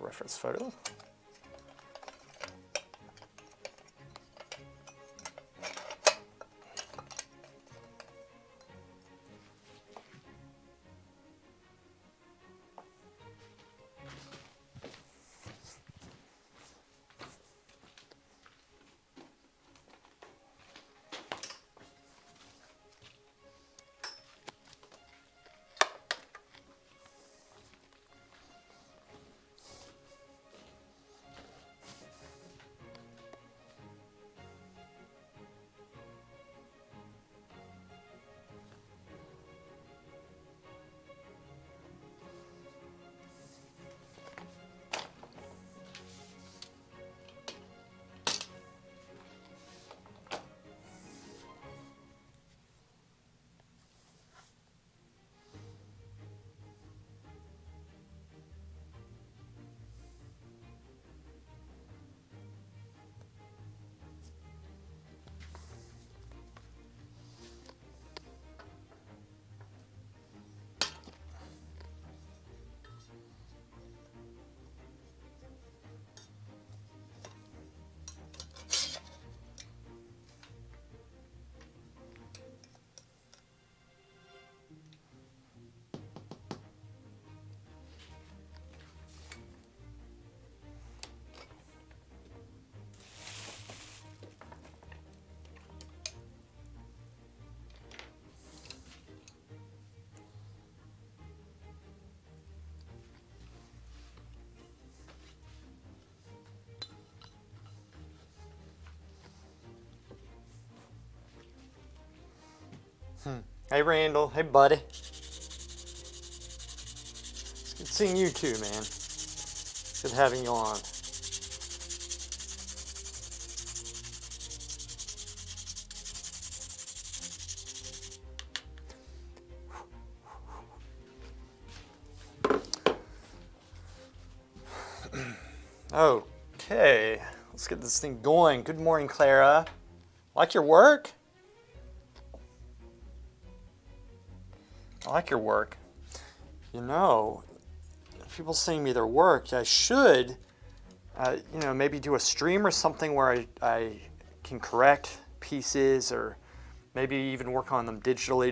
Reference photo. Hey Randall, hey buddy. It's good seeing you too, man. Good having you on. Okay, let's get this thing going. Good morning, Clara. Like your work? I like your work. You know, people sending me their work, I should, you know, maybe do a stream or something where I can correct pieces, or maybe even work on them digitally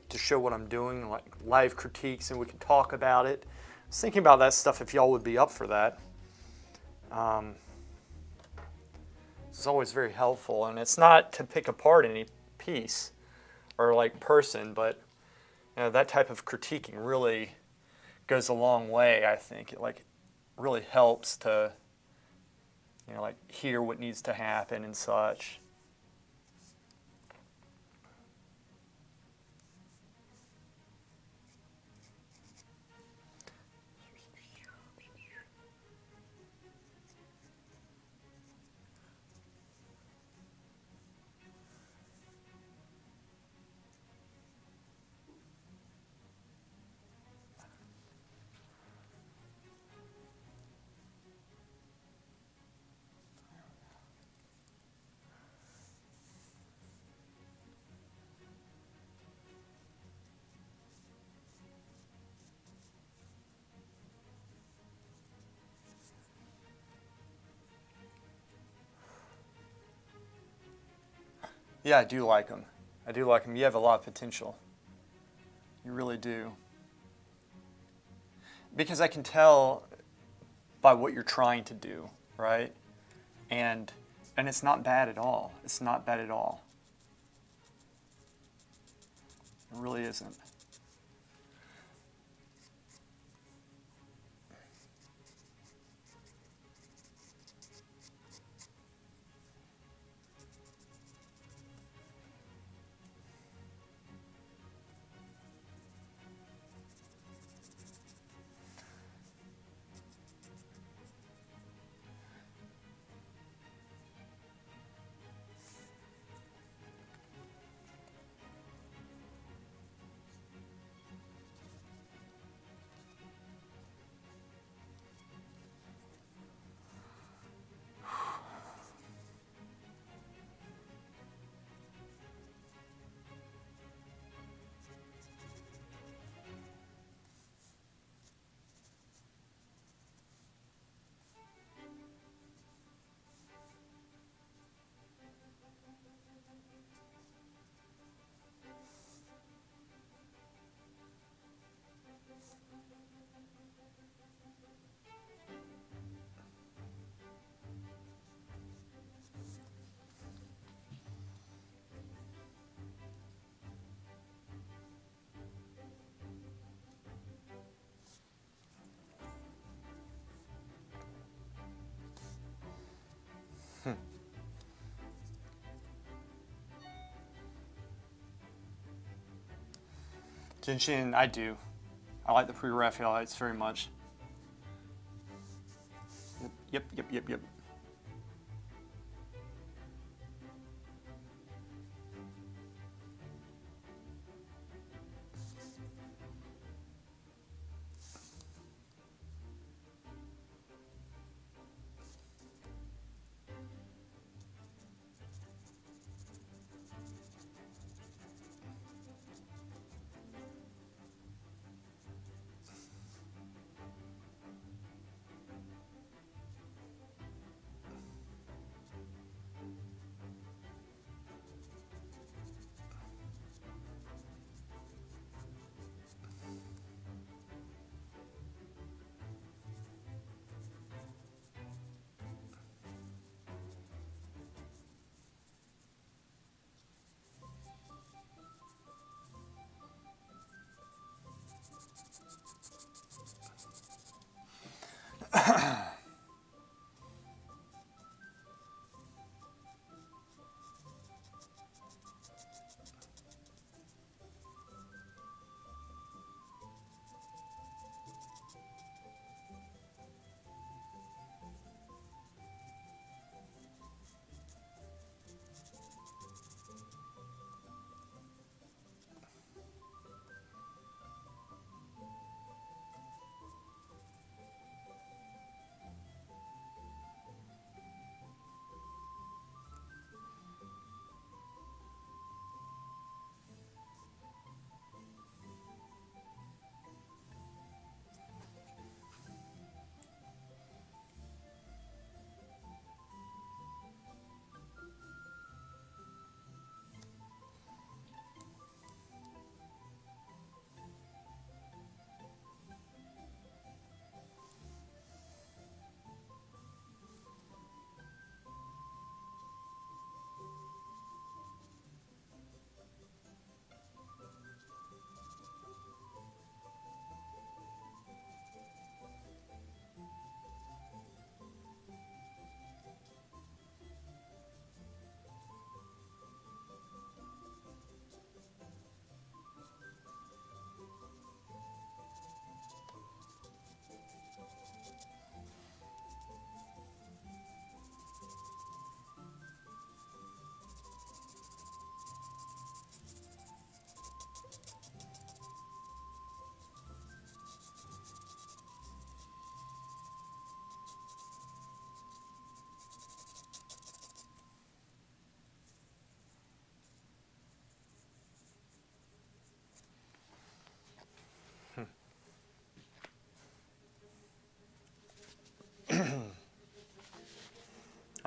to show what I'm doing, like live critiques, and we can talk about it. I was thinking about that stuff if y'all would be up for that. It's always very helpful, and it's not to pick apart any piece or like person, but you know, that type of critiquing really goes a long way, I think. It like really helps to, you know, like hear what needs to happen and such. Yeah, I do like them. I do like them. You have a lot of potential. You really do. Because I can tell by what you're trying to do, right? And it's not bad at all. It's not bad at all. It really isn't. Gentian, I do. I like the pre-Raphaelites very much. Yep.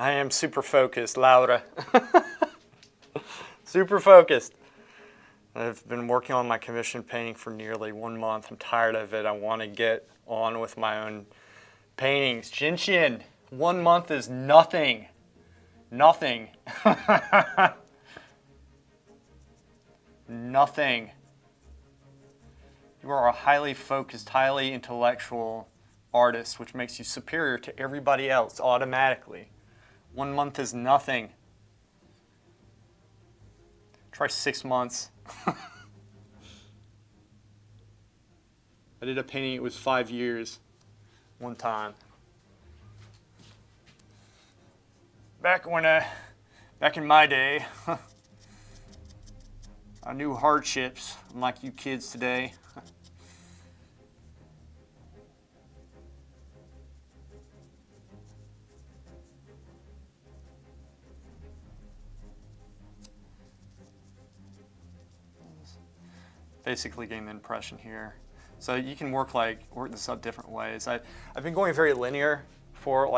I am super focused, Laura. Super focused. I've been working on my commission painting for nearly 1 month. I'm tired of it. I want to get on with my own paintings. Jinshin, 1 month is nothing. Nothing. Nothing. You are a highly focused, highly intellectual artist, which makes you superior to everybody else automatically. 1 month is nothing. Try 6 months. I did a painting, it was 5 years one time. Back in my day, I knew hardships, unlike you kids today. Basically getting the impression here. So you can work this out different ways. I've been going very linear for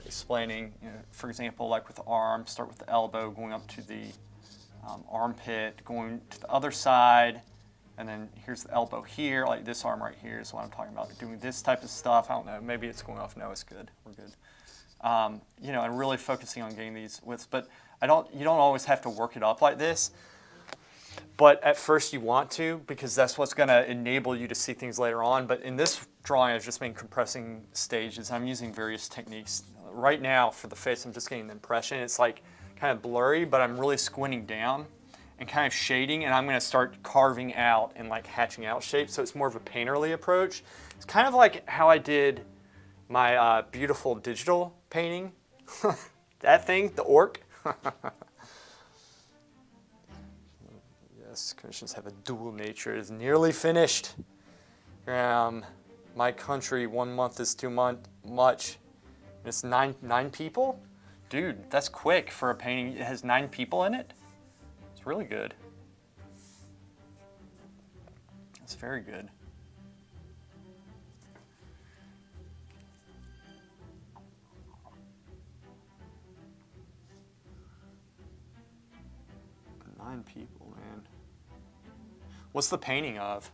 explaining, for example, like with the arm, start with the elbow, going up to the armpit, going to the other side, and then here's the elbow here, like this arm right here is what I'm talking about. Doing this type of stuff, I don't know, maybe it's going off. No, it's good, we're good. And really focusing on getting these widths, but you don't always have to work it up like this. But at first you want to, because that's what's going to enable you to see things later on. But in this drawing, I've just been compressing stages. I'm using various techniques. Right now, for the face, I'm just getting the impression. It's like kind of blurry, but I'm really squinting down. and kind of shading, and I'm going to start carving out and like hatching out shapes. So it's more of a painterly approach. It's kind of like how I did my beautiful digital painting. That thing, the orc. Yes, commissions have a dual nature. It is nearly finished. My country, 1 month is too much. It's nine people? Dude, that's quick for a painting. It has 9 people in it. It's really good. It's very good. Nine people, man. What's the painting of?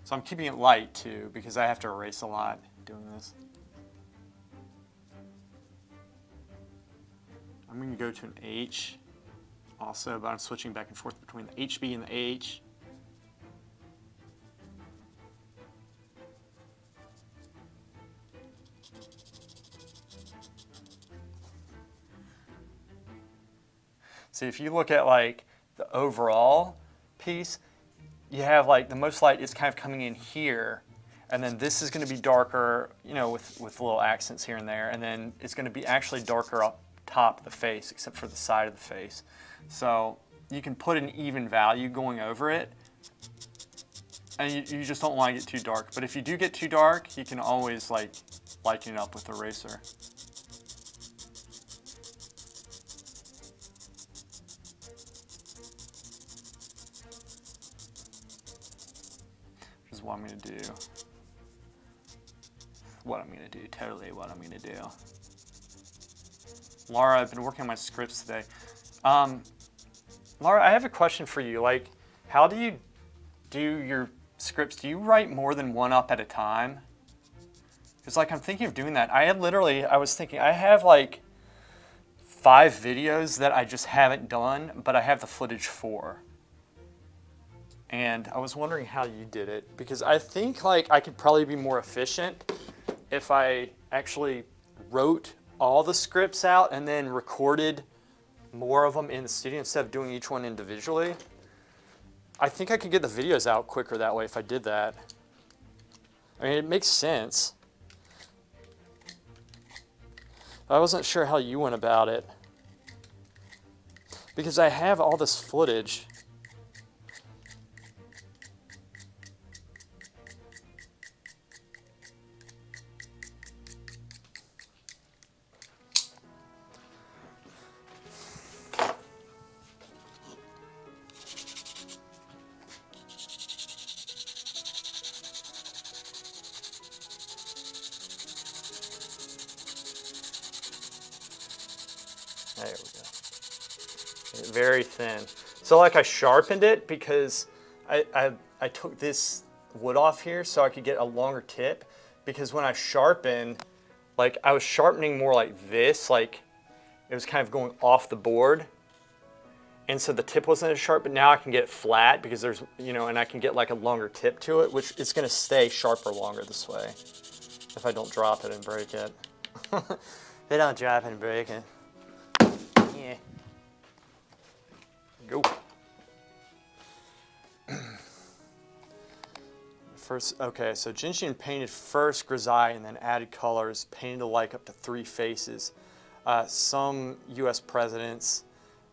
So I'm keeping it light too, because I have to erase a lot doing this. I'm going to go to an H also, but I'm switching back and forth between the HB and the H. See, if you look at like the overall piece, you have like the most light is kind of coming in here, and then this is going to be darker, you know, with little accents here and there, and then it's going to be actually darker up top of the face, except for the side of the face. So you can put an even value going over it, and you just don't want to get too dark. But if you do get too dark, you can always like lighten it up with the eraser. What I'm going to do. Totally what I'm going to do. Laura, I've been working on my scripts today. Laura, I have a question for you. Like, how do you do your scripts? Do you write more than one up at a time? Because like I'm thinking of doing that. I was thinking, I have like 5 videos that I just haven't done, but I have the footage for. And I was wondering how you did it, because I think like I could probably be more efficient if I actually wrote all the scripts out and then recorded more of them in the studio instead of doing each one individually. I think I could get the videos out quicker that way if I did that. I mean, it makes sense. I wasn't sure how you went about it, because I have all this footage. There we go. Very thin. So like I sharpened it because I took this wood off here so I could get a longer tip, because when I sharpen, like I was sharpening more like this, like it was kind of going off the board. And so the tip wasn't as sharp, but now I can get it flat because there's, you know, and I can get like a longer tip to it, which is going to stay sharper longer this way if I don't drop it and break it. If I don't drop it and break it. Yeah. Go. First, okay, so Jinshin painted first grisaille and then added colors, painted alike up to 3 faces. Some U.S. presidents.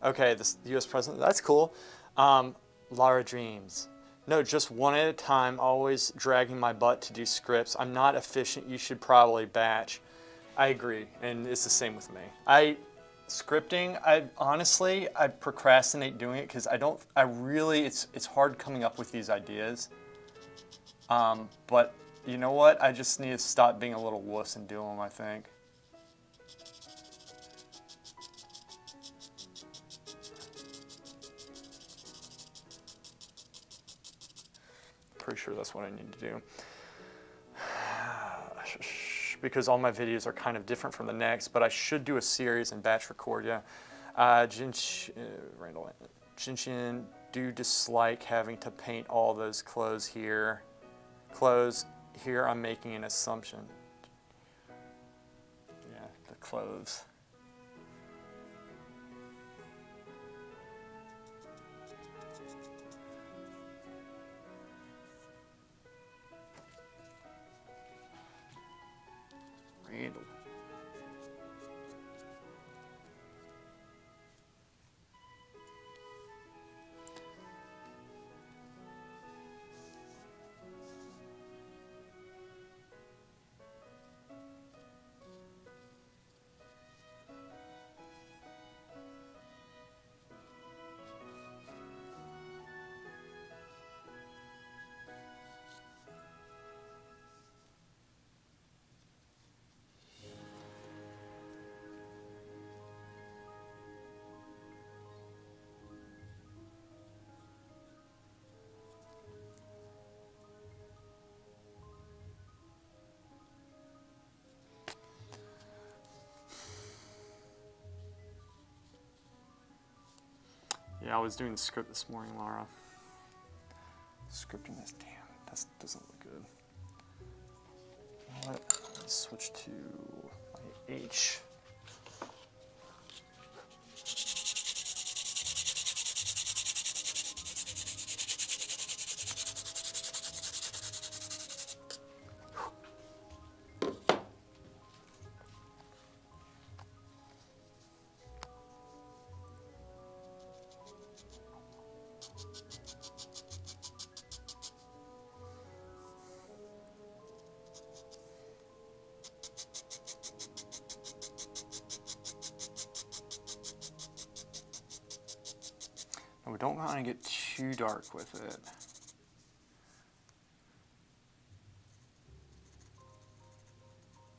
Okay, the U.S. president, that's cool. Lara dreams. No, just one at a time, always dragging my butt to do scripts. I'm not efficient, you should probably batch. I agree, and it's the same with me. Scripting, honestly, I procrastinate doing it because it's hard coming up with these ideas. But you know what? I just need to stop being a little wuss and do them, I think. Pretty sure that's what I need to do. Because all my videos are kind of different from the next, but I should do a series and batch record, yeah. Jinshin, do dislike having to paint all those clothes here I'm making an assumption. Yeah, the clothes. Randall. Yeah, I was doing the script this morning, Laura. Scripting this, damn, that doesn't look good. Let's switch to my H. We don't want to get too dark with it.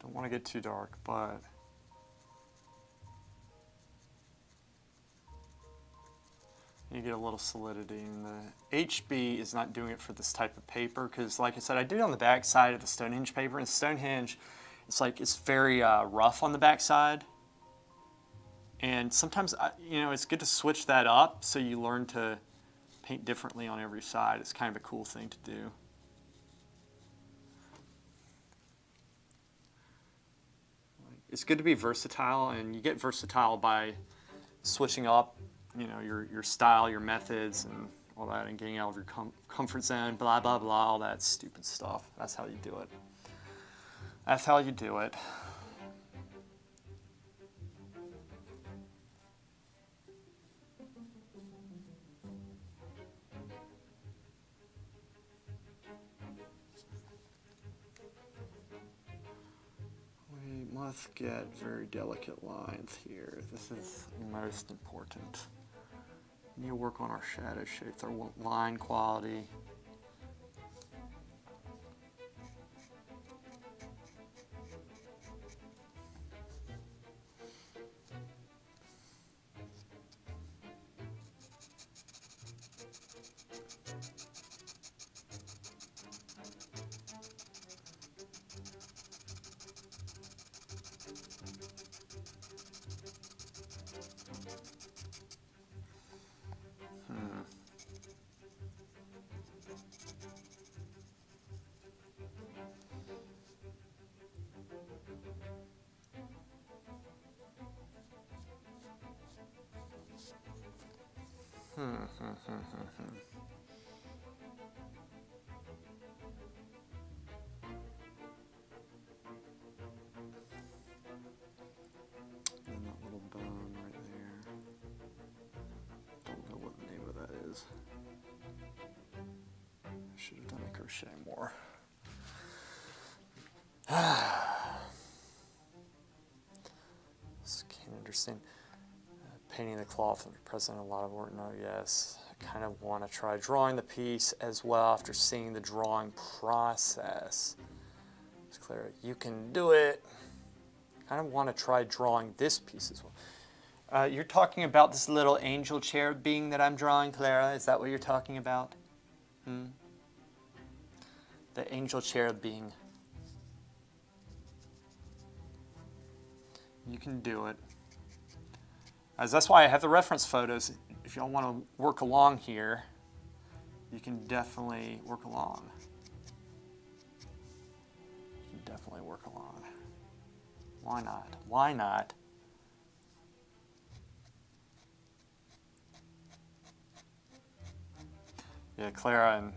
Don't want to get too dark, but you get a little solidity. And the HB is not doing it for this type of paper because, like I said, I did it on the back side of the Stonehenge paper. And Stonehenge, it's very rough on the back side. And sometimes, it's good to switch that up so you learn to paint differently on every side. It's kind of a cool thing to do. It's good to be versatile, and you get versatile by switching up, your style, your methods, and all that, and getting out of your comfort zone, blah, blah, blah, all that stupid stuff. That's how you do it. That's how you do it. Must get very delicate lines here. This is most important. We need to work on our shadow shapes, our line quality. And that little bone right there. Don't know what the name of that is. I should have done a crochet more. Just can't understand. Painting the cloth and presenting a lot of work. No, yes. I kind of want to try drawing the piece as well after seeing the drawing process. It's clear. You can do it. I kind of want to try drawing this piece as well. You're talking about this little angel cherub being that I'm drawing, Clara? Is that what you're talking about? The angel cherub being. You can do it. As that's why I have the reference photos. If y'all want to work along here, you can definitely work along. definitely work alone. Why not? Why not? Yeah, Clara, and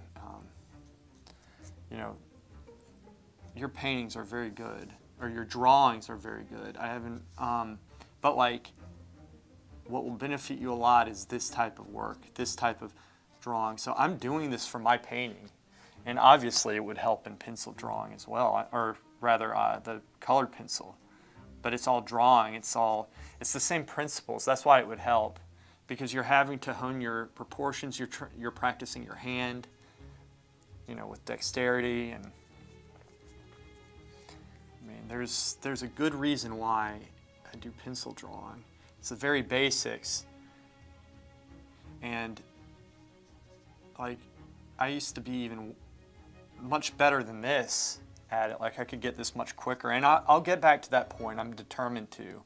you know, your paintings are very good, or your drawings are very good. I haven't, but like, what will benefit you a lot is this type of work, this type of drawing. So I'm doing this for my painting, and obviously it would help in pencil drawing as well, or rather the colored pencil. But it's all drawing. It's the same principles. That's why it would help, because you're having to hone your proportions. You're practicing your hand, you know, with dexterity, and I mean, there's a good reason why I do pencil drawing. It's the very basics, and like I used to be even much better than this at it. Like I could get this much quicker, and I'll get back to that point. I'm determined to.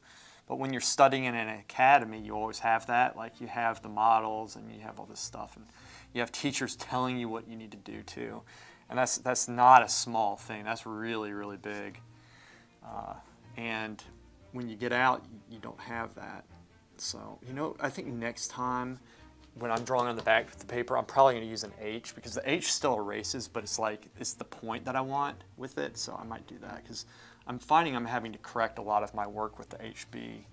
But when you're studying in an academy, you always have that. Like you have the models, and you have all this stuff, and you have teachers telling you what you need to do too. And that's not a small thing. That's really, really big. And when you get out, you don't have that. So, you know, I think next time when I'm drawing on the back of the paper, I'm probably going to use an H, because the H still erases, but it's the point that I want with it. So I might do that, because I'm finding I'm having to correct a lot of my work with the HB.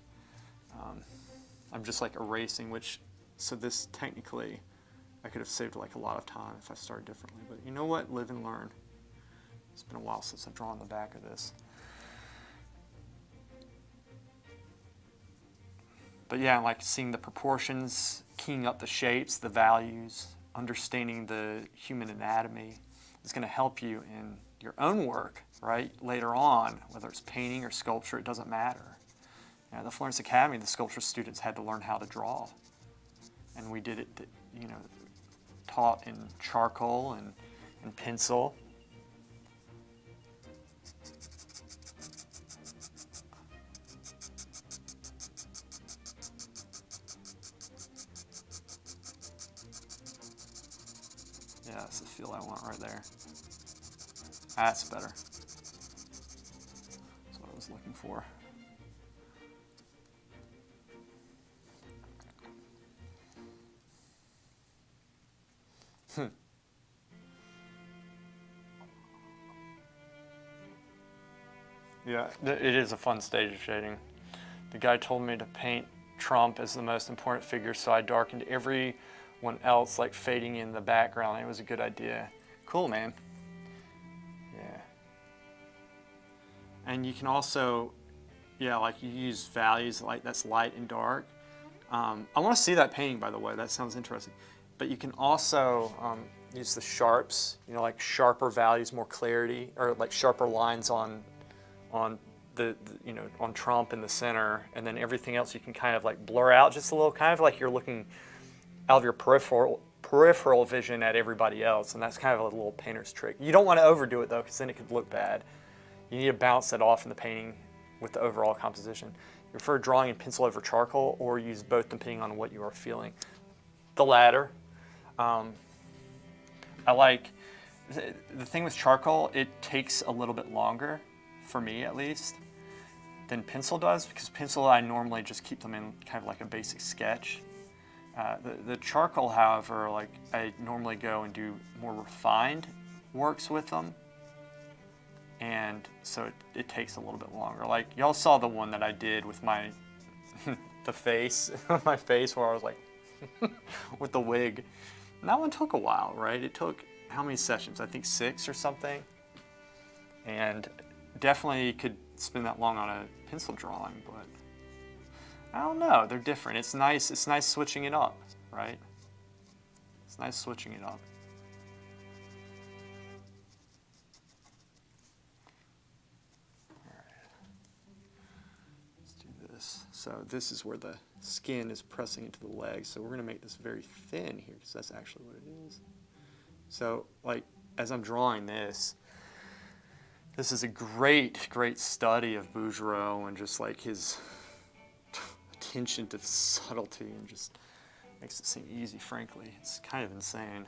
I'm just like erasing, so this technically, I could have saved like a lot of time if I started differently. But you know what? Live and learn. It's been a while since I've drawn the back of this. But yeah, like seeing the proportions, keying up the shapes, the values, understanding the human anatomy is going to help you in your own work, right? Later on, whether it's painting or sculpture, it doesn't matter. You know, the Florence Academy, the sculpture students had to learn how to draw. And we did it, you know, taught in charcoal and pencil. Yeah, that's the feel I want right there. That's better. That's what I was looking for. Yeah, it is a fun stage of shading. The guy told me to paint Trump as the most important figure, so I darkened everyone else, like fading in the background. It was a good idea. Cool, man. Yeah. And you can also, yeah, like you use values like that's light and dark. I want to see that painting, by the way. That sounds interesting. But you can also use the sharps, you know, like sharper values, more clarity, or like sharper lines on the you know, on Trump in the center, and then everything else you can kind of like blur out just a little, kind of like you're looking out of your peripheral vision at everybody else, and that's kind of a little painter's trick. You don't want to overdo it though, because then it could look bad. You need to bounce it off in the painting with the overall composition. You prefer drawing in pencil over charcoal, or use both depending on what you are feeling? The latter. I like, the thing with charcoal, it takes a little bit longer, for me at least, than pencil does, because pencil I normally just keep them in kind of like a basic sketch. The charcoal, however, like I normally go and do more refined works with them, and so it takes a little bit longer. Like y'all saw the one that I did with my the face, my face, where I was like with the wig. And that one took a while, right? It took how many sessions? I think 6 or something. And definitely could spend that long on a pencil drawing, but I don't know. They're different. It's nice. It's nice switching it up, right? It's nice switching it up. All right. Let's do this. So this is where the skin is pressing into the leg. So we're going to make this very thin here, because that's actually what it is. So like as I'm drawing this, this is a great, great study of Bouguereau, and just like his attention to subtlety, and just makes it seem easy, frankly. It's kind of insane.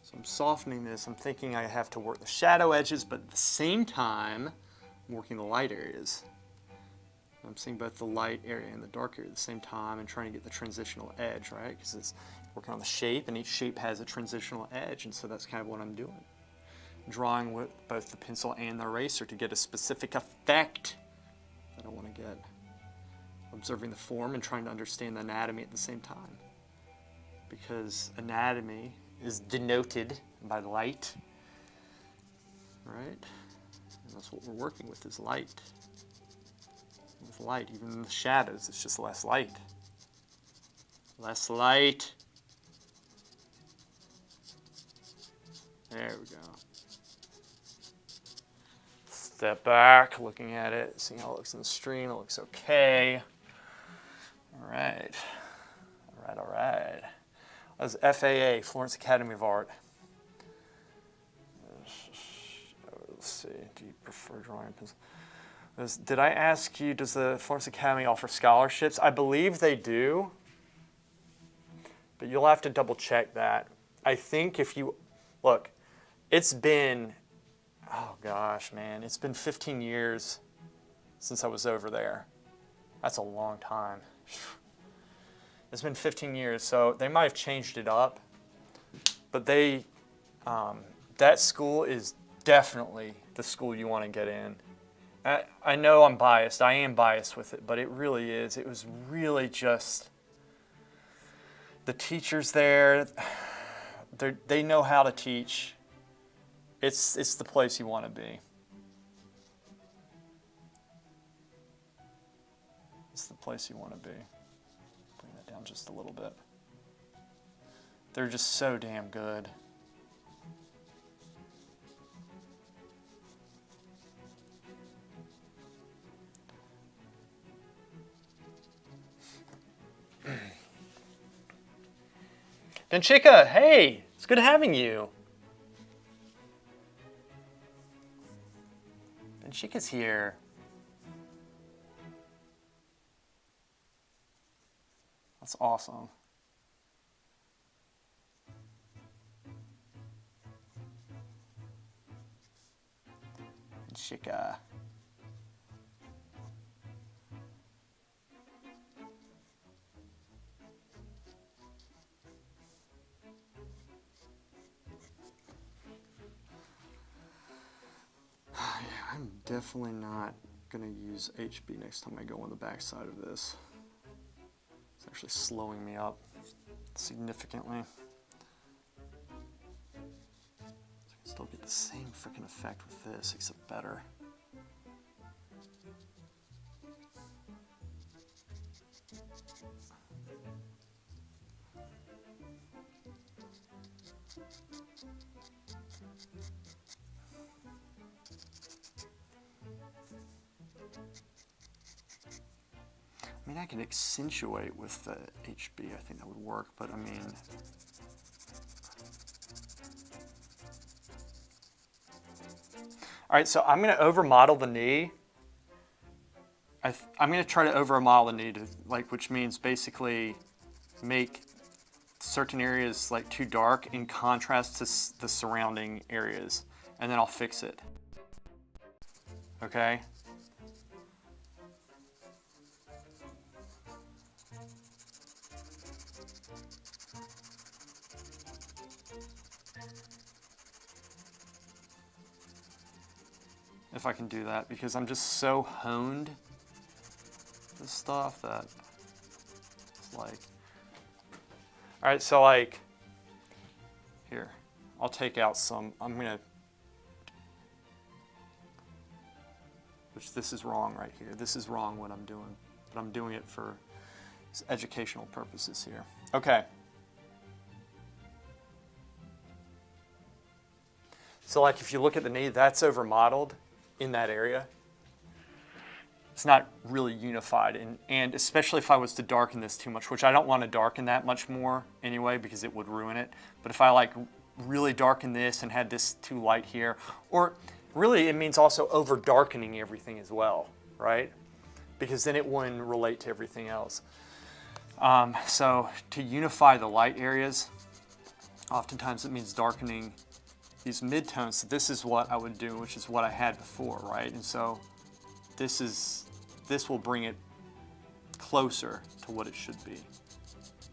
So I'm softening this. I'm thinking I have to work the shadow edges, but at the same time, I'm working the light areas. I'm seeing both the light area and the dark area at the same time and trying to get the transitional edge, right? Because it's working on the shape, and each shape has a transitional edge, and so that's kind of what I'm doing. Drawing with both the pencil and the eraser to get a specific effect that I want to get. Observing the form and trying to understand the anatomy at the same time. Because anatomy is denoted by light, right? And that's what we're working with, is light. With light, even in the shadows, it's just less light. Less light. There we go. Step back, looking at it, seeing how it looks on the screen. It looks okay. All right. All right, all right. That was FAA, Florence Academy of Art. Let's see, do you prefer drawing pencil? Did I ask you, does the Florence Academy offer scholarships? I believe they do, but you'll have to double check that. I think if you, look, it's been, oh gosh, man, it's been 15 years since I was over there. That's a long time. It's been 15 years, so they might have changed it up, but they, that school is definitely the school you want to get in. I know I'm biased. I am biased with it, but it really is. It was really just the teachers there. They know how to teach. It's the place you want to be. It's the place you want to be. Bring that down just a little bit. They're just so damn good. Denchika, hey, it's good having you. Denchika's here. That's awesome. Denchika. I'm definitely not going to use HB next time I go on the back side of this. It's actually slowing me up significantly. So I can still get the same freaking effect with this, except better. I mean, I can accentuate with the HB. I think that would work, but I mean, all right, so I'm going to over-model the knee. I'm going to try to over-model the knee, which means basically make certain areas like too dark in contrast to the surrounding areas, and then I'll fix it. Okay? If I can do that, because I'm just so honed this stuff that it's like, all right, so like here, I'll take out some, which this is wrong right here. This is wrong what I'm doing, but I'm doing it for educational purposes here. Okay. So like if you look at the knee, that's over modeled in that area. It's not really unified, and especially if I was to darken this too much, which I don't want to darken that much more anyway because it would ruin it. But if I like really darken this and had this too light here, or really it means also over darkening everything as well, right? Because then it wouldn't relate to everything else. So to unify the light areas, oftentimes it means darkening these midtones. So this is what I would do, which is what I had before, right? And so this will bring it closer to what it should be.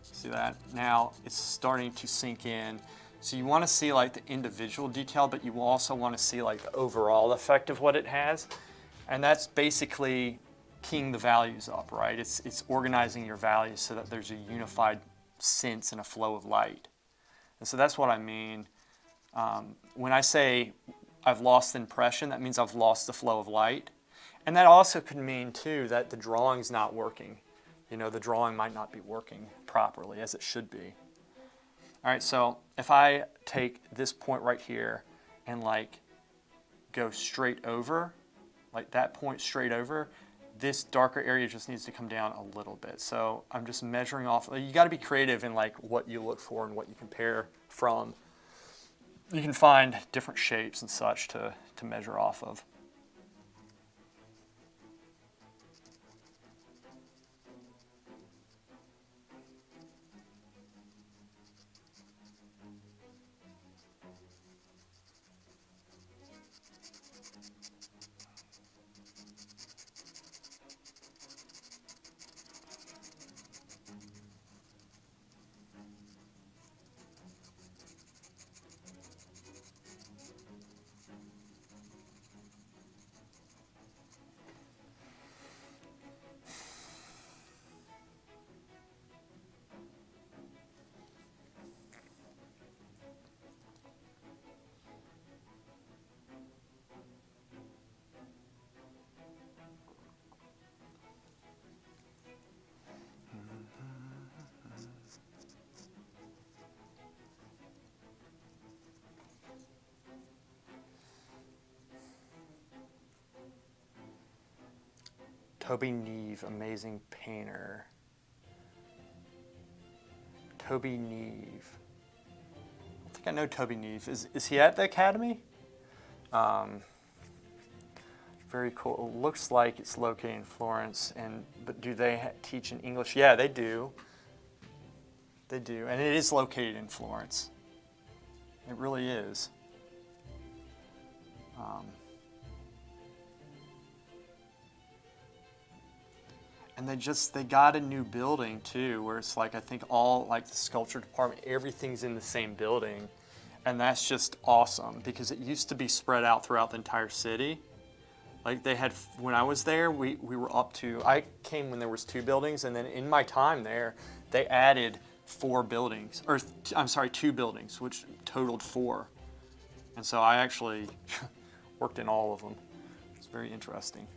See that? Now it's starting to sink in. So you want to see like the individual detail, but you will also want to see like the overall effect of what it has. And that's basically keying the values up, right? It's organizing your values so that there's a unified sense and a flow of light. And so that's what I mean. When I say I've lost the impression, that means I've lost the flow of light. And that also could mean, too, that the drawing's not working. You know, the drawing might not be working properly as it should be. All right, so if I take this point right here and, like, go straight over, like that point straight over, this darker area just needs to come down a little bit. So I'm just measuring off. You got to be creative in, like, what you look for and what you compare from. You can find different shapes and such to measure off of. Toby Neve, amazing painter. Toby Neve. I think I know Toby Neve. Is he at the Academy? Very cool. It looks like it's located in Florence, but do they teach in English? Yeah, they do. They do, and it is located in Florence. It really is. And they got a new building too, where it's like, I think all like the sculpture department, everything's in the same building. And that's just awesome because it used to be spread out throughout the entire city. Like they had, when I was there, we were up to, I came when there was 2 buildings, and then in my time there, they added 4 buildings, or I'm sorry, 2 buildings, which totaled 4. And so I actually worked in all of them. It's very interesting.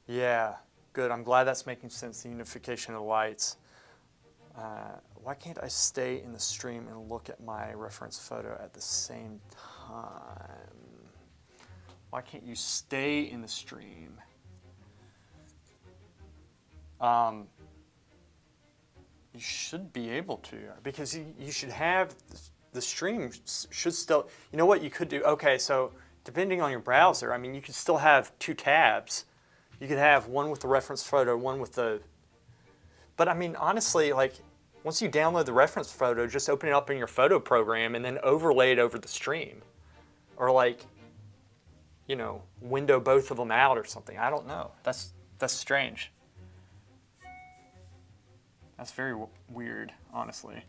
Yeah, good. I'm glad that's making sense, the unification of the lights. Why can't I stay in the stream and look at my reference photo at the same time? Why can't you stay in the stream? You should be able to, because you should have, the stream should still, you know what you could do? Okay, so depending on your browser, I mean, you could still have two tabs. You could have one with the reference photo, one with the, but I mean, honestly, like, once you download the reference photo, just open it up in your photo program and then overlay it over the stream. Or like, you know, window both of them out or something. I don't know. That's strange. That's very weird, honestly.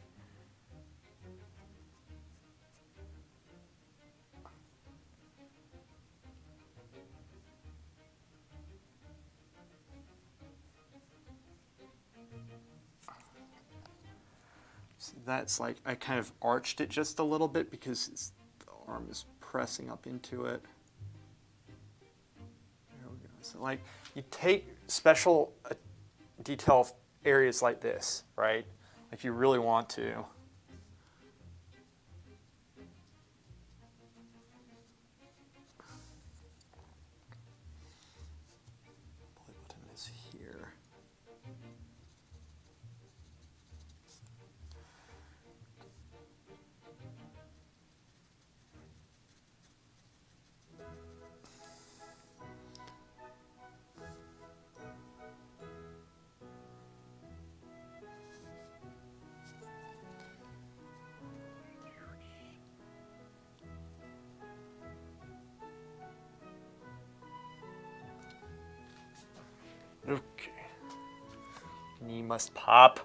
So that's like, I kind of arched it just a little bit because the arm is pressing up into it. There we go. So like, you take special detail areas like this, right? If you really want to. Play button is here. Okay. Knee must pop.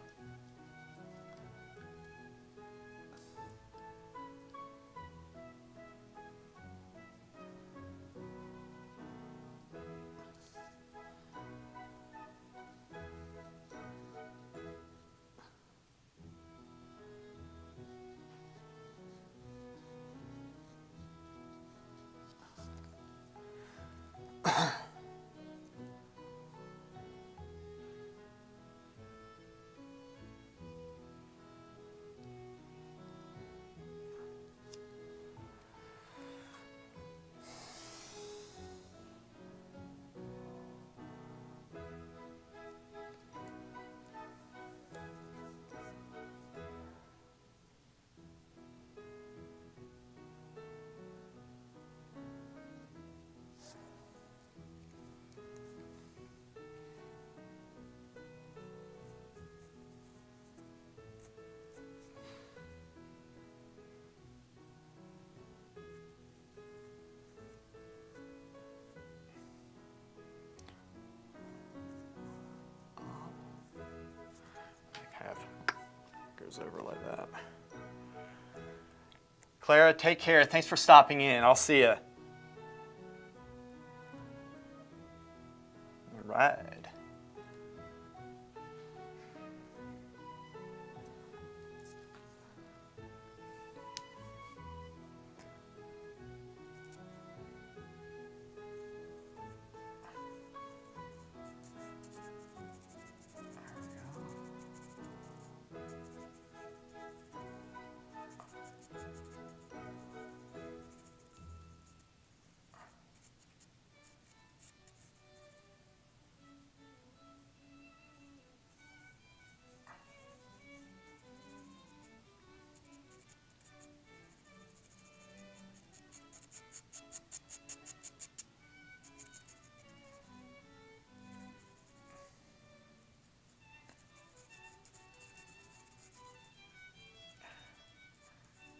Goes over like that. Clara, take care. Thanks for stopping in. I'll see you. All right.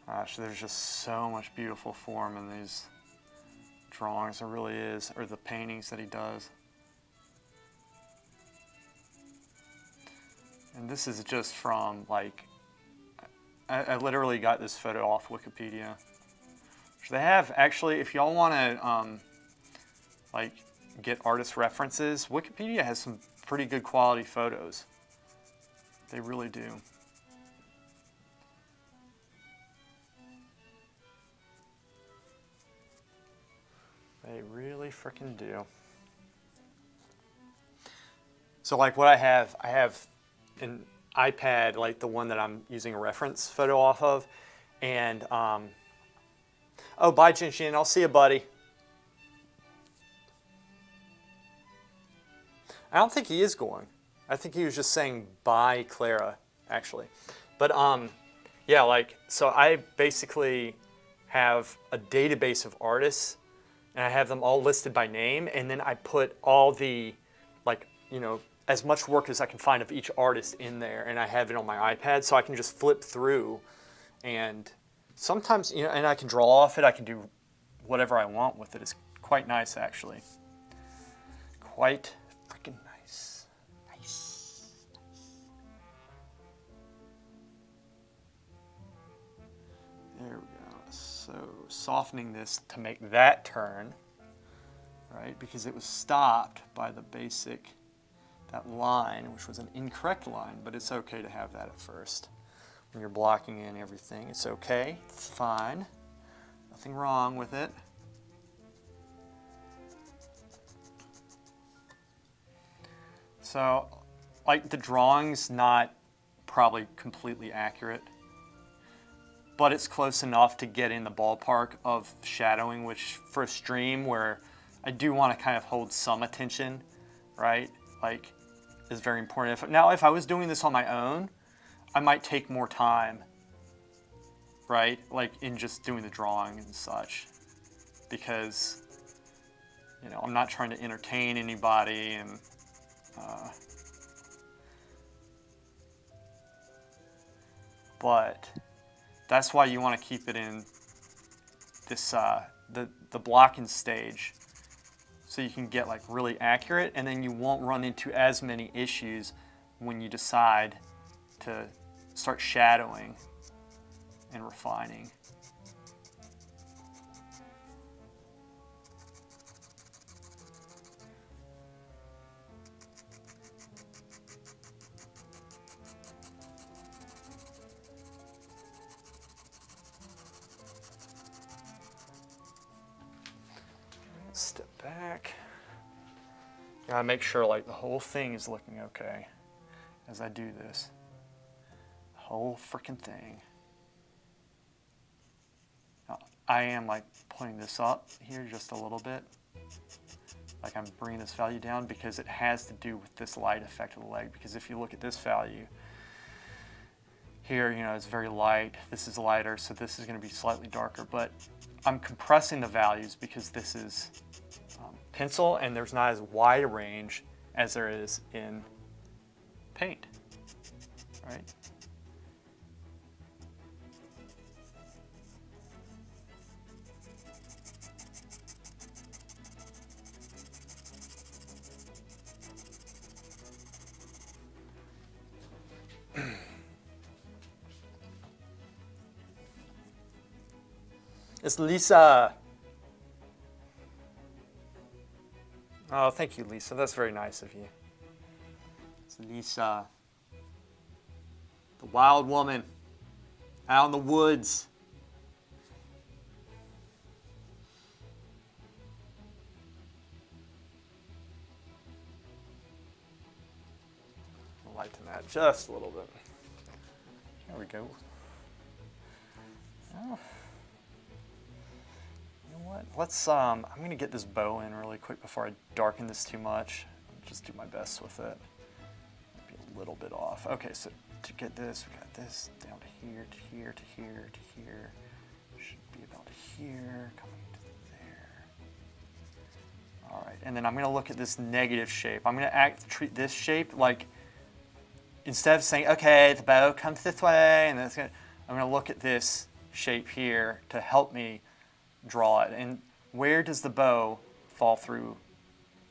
Gosh, there's just so much beautiful form in these drawings. There really is, or the paintings that he does. And this is just from, like, I literally got this photo off Wikipedia. So they have, actually, if y'all want to, like, get artist references, Wikipedia has some pretty good quality photos. They really do. They really freaking do. So like what I have an iPad, like the one that I'm using a reference photo off of, and oh, bye, Jin Jin. I'll see you, buddy. I don't think he is going. I think he was just saying bye, Clara, actually. But yeah, like, so I basically have a database of artists, and I have them all listed by name, and then I put all the, like, you know, as much work as I can find of each artist in there, and I have it on my iPad, so I can just flip through, and sometimes, you know, and I can draw off it, I can do whatever I want with it. It's quite nice, actually. Quite freaking nice. Nice. There we go. So softening this to make that turn, right? Because it was stopped by the basic, that line, which was an incorrect line, but it's okay to have that at first. When you're blocking in everything, it's okay, it's fine. Nothing wrong with it. So, like, the drawing's not probably completely accurate, but it's close enough to get in the ballpark of shadowing, which for a stream where I do want to kind of hold some attention, right? Like, is very important. Now, if I was doing this on my own, I might take more time, right? Like in just doing the drawing and such, because, you know, I'm not trying to entertain anybody, and but that's why you want to keep it in this the blocking stage, so you can get like really accurate, and then you won't run into as many issues when you decide to start shadowing and refining. Step back. Gotta make sure like the whole thing is looking okay as I do this. The whole freaking thing. Now, I am like putting this up here just a little bit. Like I'm bringing this value down because it has to do with this light effect of the leg. Because if you look at this value here, you know, it's very light. This is lighter, so this is going to be slightly darker. But I'm compressing the values because this is pencil, and there's not as wide a range as there is in paint, right? It's Lisa. Oh, thank you, Lisa. That's very nice of you. It's Lisa, the wild woman out in the woods. I'll lighten that just a little bit. There we go. Oh. Let's, I'm going to get this bow in really quick before I darken this too much. I'll just do my best with it. Be a little bit off. Okay, so to get this, we got this down to here, to here, to here, to here. Should be about here, coming to there. All right, and then I'm going to look at this negative shape. I'm going to treat this shape like, instead of saying, okay, the bow comes this way, and I'm going to look at this shape here to help me draw it. And where does the bow fall through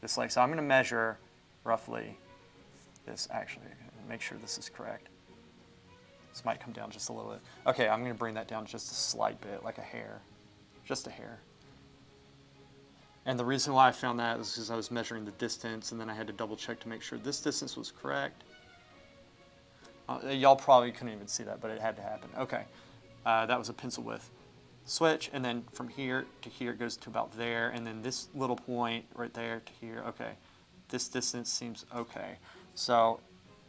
this leg? So I'm going to measure roughly this, actually, make sure this is correct. This might come down just a little bit. Okay, I'm going to bring that down just a slight bit, like a hair, just a hair. And the reason why I found that is because I was measuring the distance, and then I had to double check to make sure this distance was correct. Y'all probably couldn't even see that, but it had to happen. Okay, that was a pencil width. switch, and then from here to here it goes to about there, and then this little point right there to here. Okay, this distance seems okay. So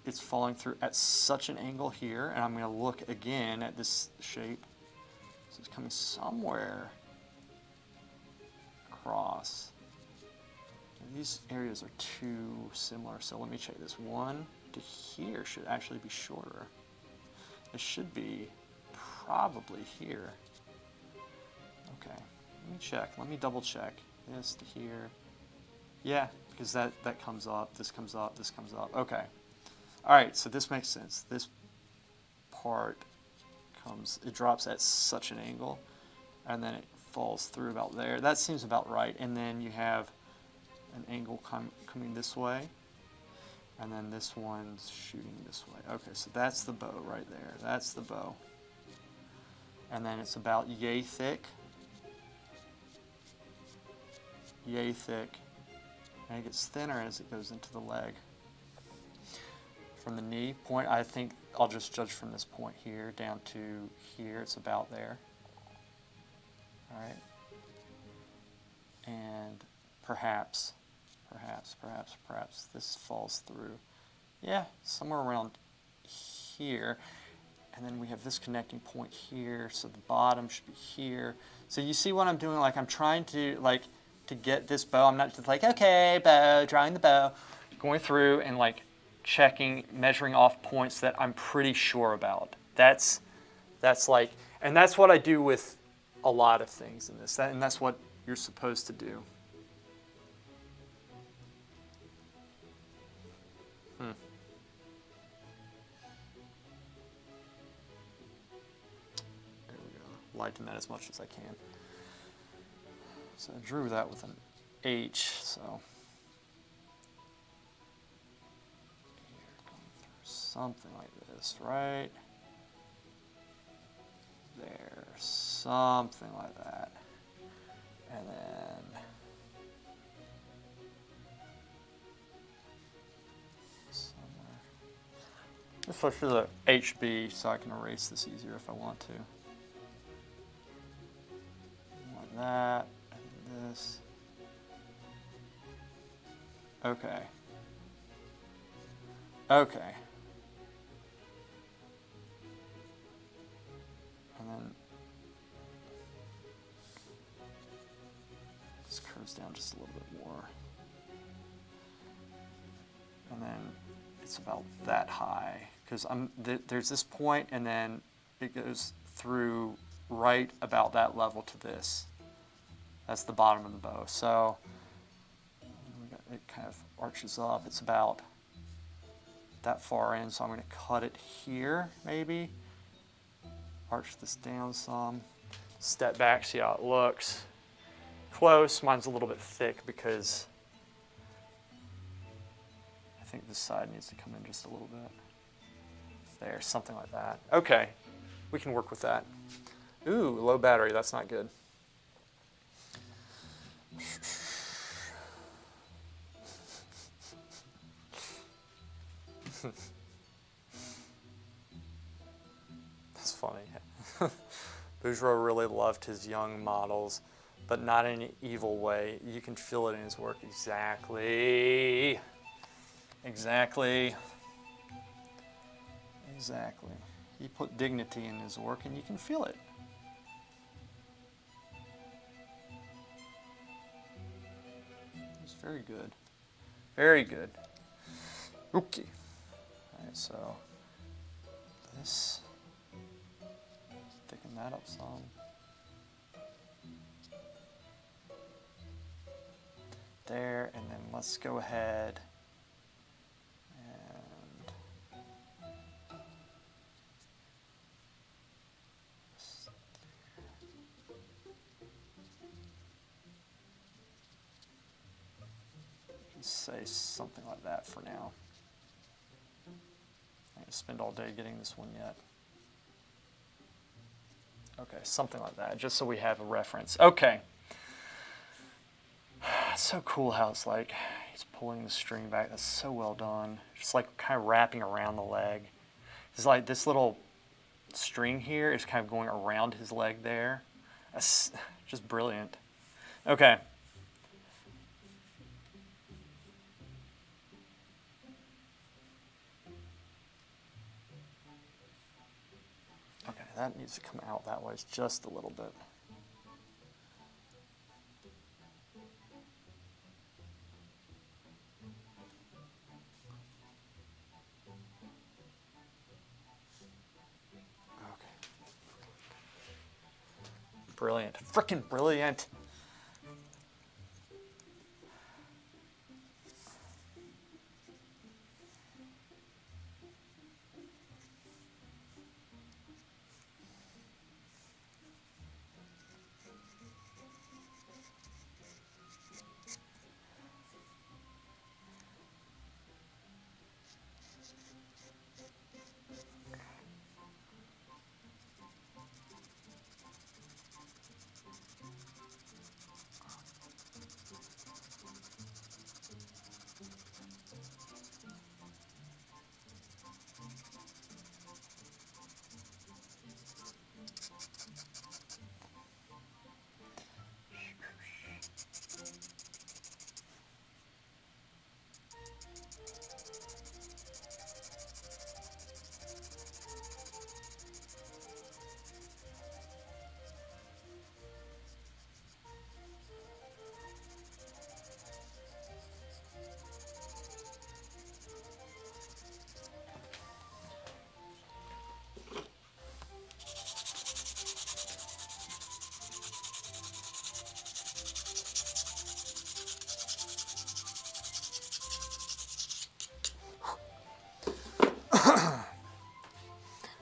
it's falling through at such an angle here, and I'm going to look again at this shape. So it's coming somewhere across. And these areas are too similar, so let me check this. 1 to here should actually be shorter. It should be probably here. Okay, let me check. Let me double check. This to here. Yeah, because that comes up, this comes up, this comes up. Okay. All right, so this makes sense. This part comes, it drops at such an angle, and then it falls through about there. That seems about right. And then you have an angle coming this way, and then this one's shooting this way. Okay, so that's the bow right there. That's the bow. And then it's about yay thick. Yay thick. And it gets thinner as it goes into the leg. From the knee point, I think I'll just judge from this point here down to here. It's about there. All right. And perhaps this falls through. Yeah, somewhere around here. And then we have this connecting point here, so the bottom should be here. So you see what I'm doing? Like I'm trying to to get this bow. I'm not just like, okay, bow, drawing the bow, going through and like checking, measuring off points that I'm pretty sure about. That's like, and that's what I do with a lot of things in this, and that's what you're supposed to do. There we go. Lighten that as much as I can. So I drew that with an H, so something like this, right? There, something like that. And then somewhere. Just look for the HB so I can erase this easier if I want to. Like that, and this. Okay. Okay. And then this curves down just a little bit more. And then it's about that high because there's this point and then it goes through right about that level to this. That's the bottom of the bow. So it kind of arches up. It's about that far in, so I'm going to cut it here maybe. Arch this down some, step back, see how it looks. Close, mine's a little bit thick because I think this side needs to come in just a little bit. There, something like that. Okay, we can work with that. Ooh, low battery, that's not good. That's funny. Bouguereau really loved his young models, but not in an evil way. You can feel it in his work. Exactly. Exactly. Exactly. He put dignity in his work, and you can feel it. It's very good. Very good. Okay. All right, so this, thicken that up some. There, and then let's go ahead and just say something like that for now. I'm going to spend all day getting this one yet. Okay, something like that, just so we have a reference. Okay. It's so cool how it's like he's pulling the string back. That's so well done. Just like kind of wrapping around the leg. It's like this little string here is kind of going around his leg there. That's just brilliant. Okay. Okay, that needs to come out that way just a little bit. Okay. Brilliant. Frickin' brilliant.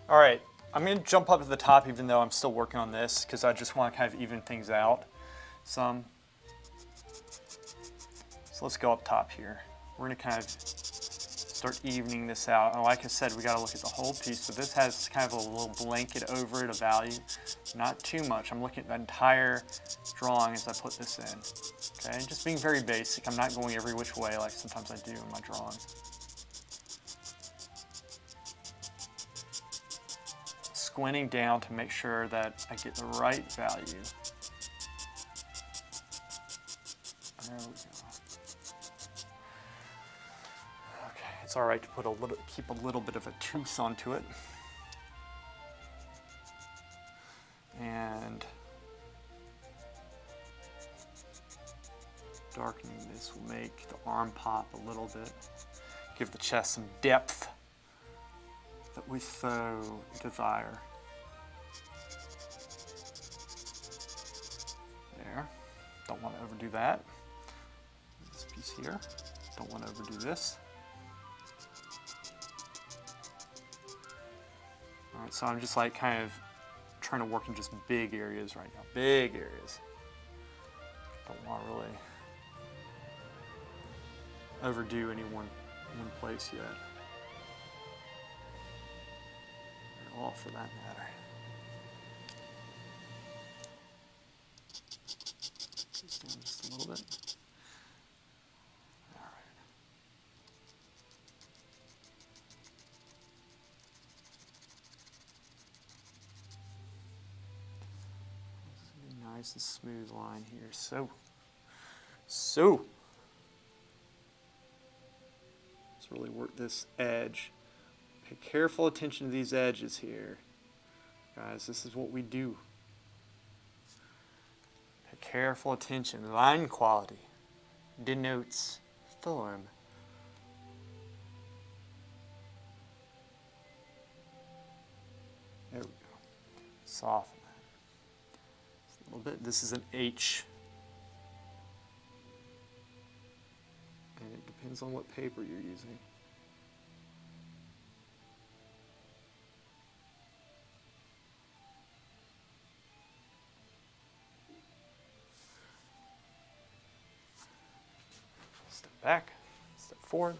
All right, I'm gonna jump up to the top even though I'm still working on this because I just want to kind of even things out some. So let's go up top here. We're gonna kind of start evening this out. And like I said, we gotta look at the whole piece. So this has kind of a little blanket over it, a value. Not too much. I'm looking at the entire drawing as I put this in. Okay, just being very basic. I'm not going every which way like sometimes I do in my drawings. Squinting down to make sure that I get the right value. There we go. Okay, it's all right to put keep a little bit of a tooth onto it. And darkening this will make the arm pop a little bit, give the chest some depth that we so desire. There. Don't want to overdo that. This piece here. Don't want to overdo this. All right, so I'm just like kind of trying to work in just big areas right now. Big areas. Don't want to really overdo any one place yet. Or all for that matter. Just a little bit. All right. Nice and smooth line here. So. Let's really work this edge. Pay careful attention to these edges here. Guys, this is what we do. Pay careful attention. Line quality denotes form. There we go. Soften that. Just a little bit. This is an H. And it depends on what paper you're using. Step back, step forward.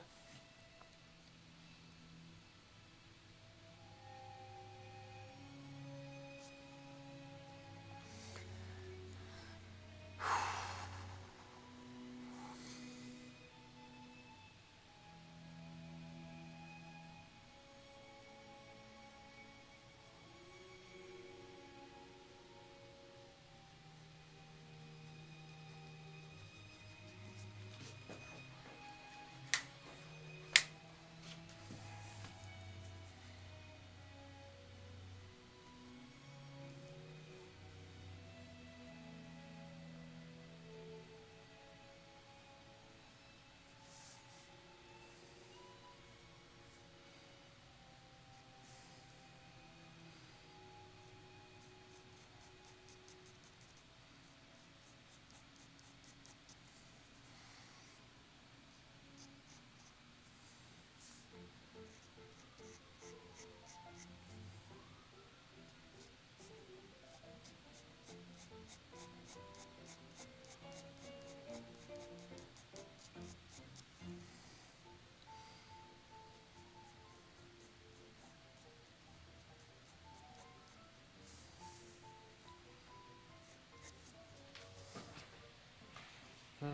There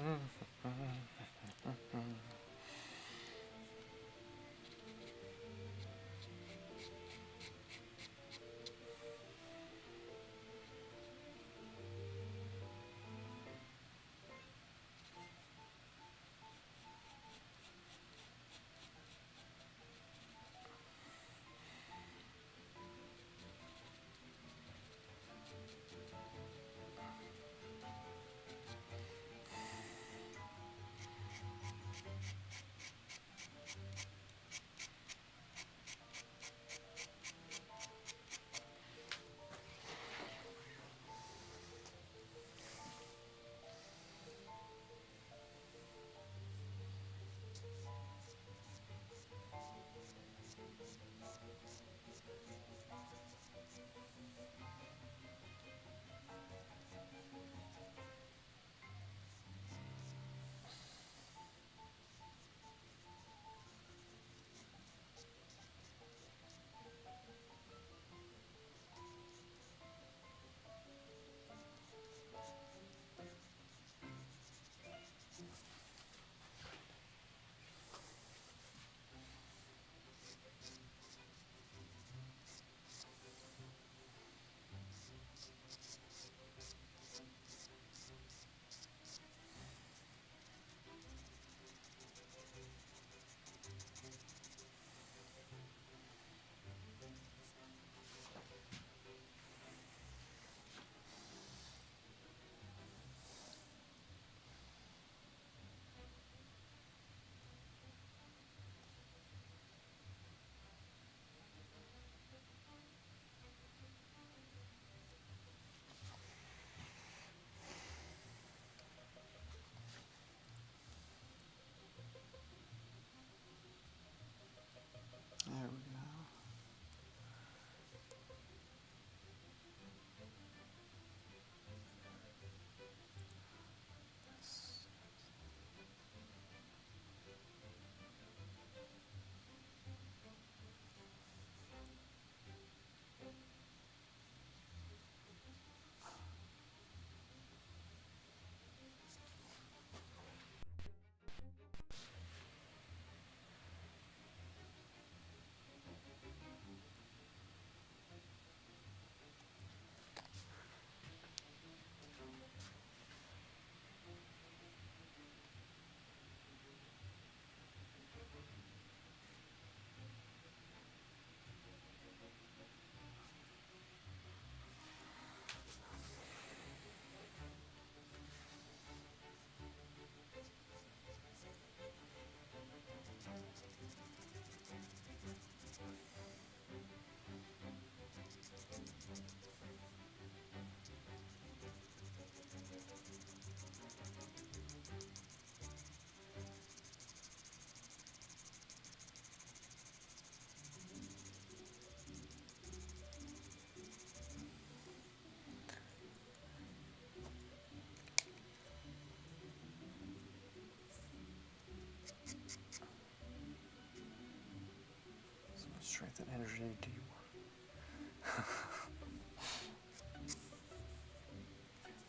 we go. So much strength and energy do you want?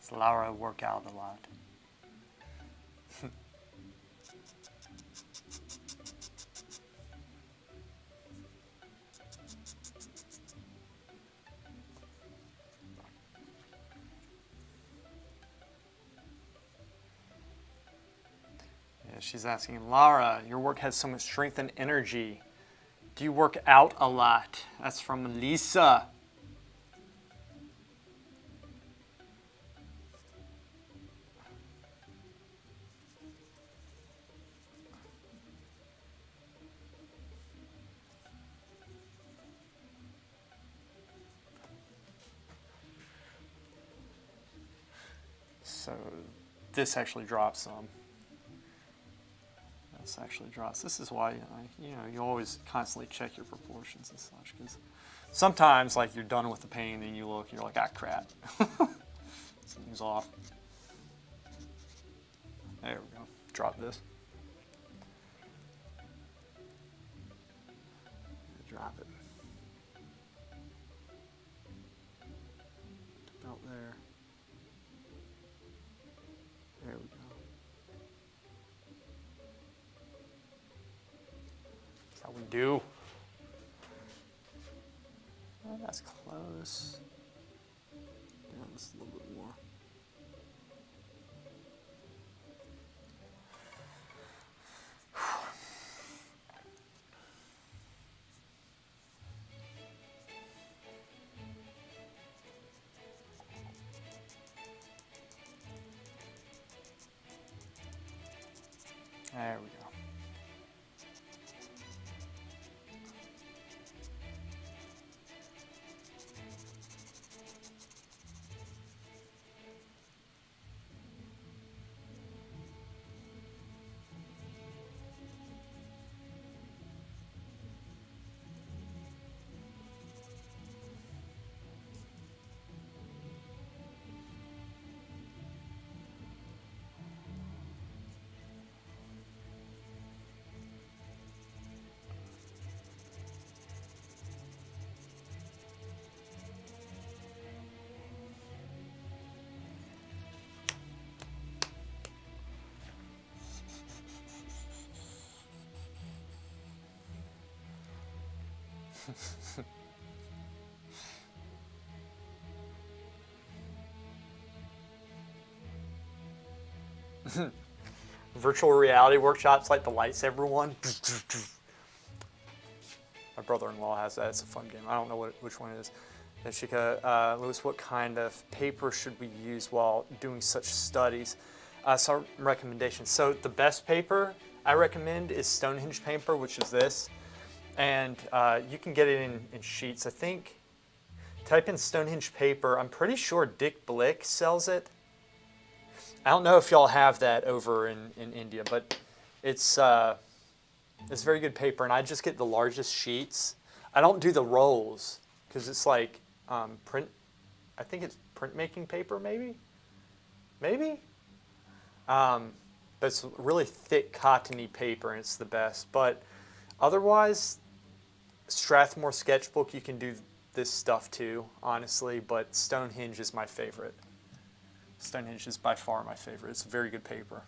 Does Laura work out a lot? Yeah, she's asking, Laura, your work has so much strength and energy. Do you work out a lot? That's from Lisa. So this actually drops some. This actually drops. This is why you always constantly check your proportions and such, because sometimes like you're done with the pain and you look, you're like, ah, crap. Something's off. There we go. Drop this. Drop it. About there. There we go. do. Oh, that's close. Yeah, just a little bit more. There we go. Virtual reality workshops like the lightsaber one. My brother-in-law has that. It's a fun game. I don't know which one it is. And Shika, Lewis, what kind of paper should we use while doing such studies? Some recommendations. So the best paper I recommend is Stonehenge paper, which is this. And you can get it in sheets. I think, type in Stonehenge paper. I'm pretty sure Dick Blick sells it. I don't know if y'all have that over in India, but it's very good paper, and I just get the largest sheets. I don't do the rolls because it's like print. I think it's printmaking paper, maybe. But it's really thick, cottony paper, and it's the best. But otherwise, Strathmore sketchbook, you can do this stuff too, honestly. But Stonehenge is my favorite. Stonehenge is by far my favorite. It's a very good paper.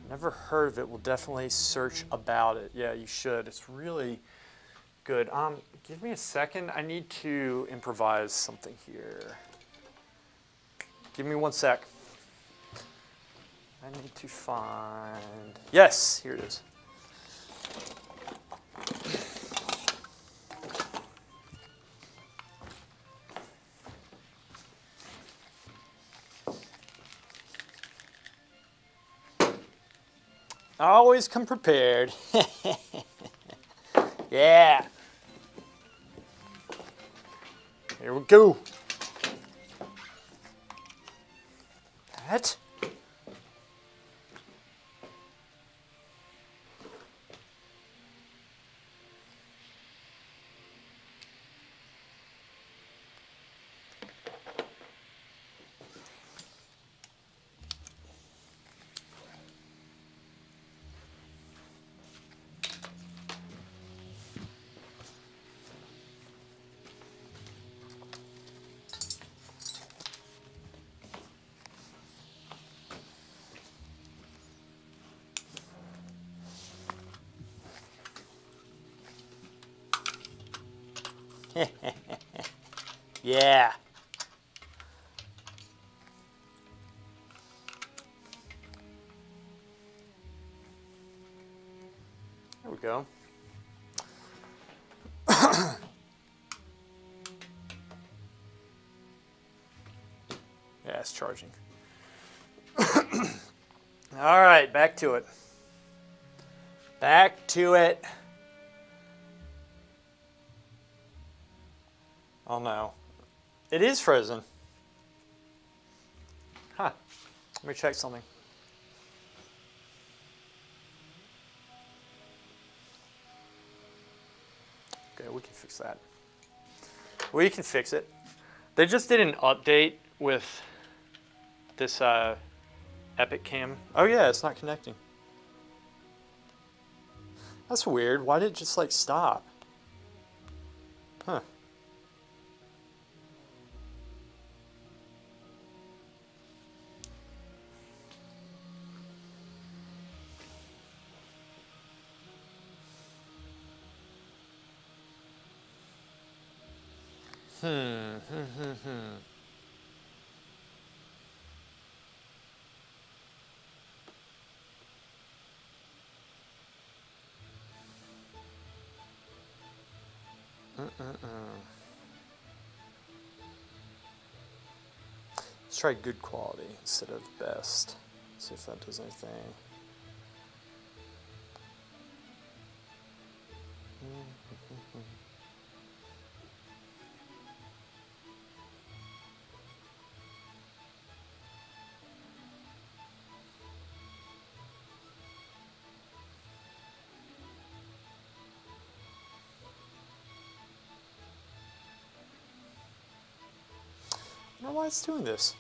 Never heard of it. Will definitely search about it. Yeah, you should. It's really good. Give me a second. I need to improvise something here. Give me 1 sec. I need to find. Yes, here it is. Always come prepared. Yeah. Here we go. That. Yeah. go. Yeah, it's charging. All right, back to it. Back to it. Oh no. It is frozen. Huh. Let me check something. Okay, we can fix that. We can fix it. They just did an update with this Epic Cam. Oh yeah, it's not connecting. That's weird. Why did it just like stop? Huh. Let's try good quality instead of best. See if that does anything. I don't know why it's doing this.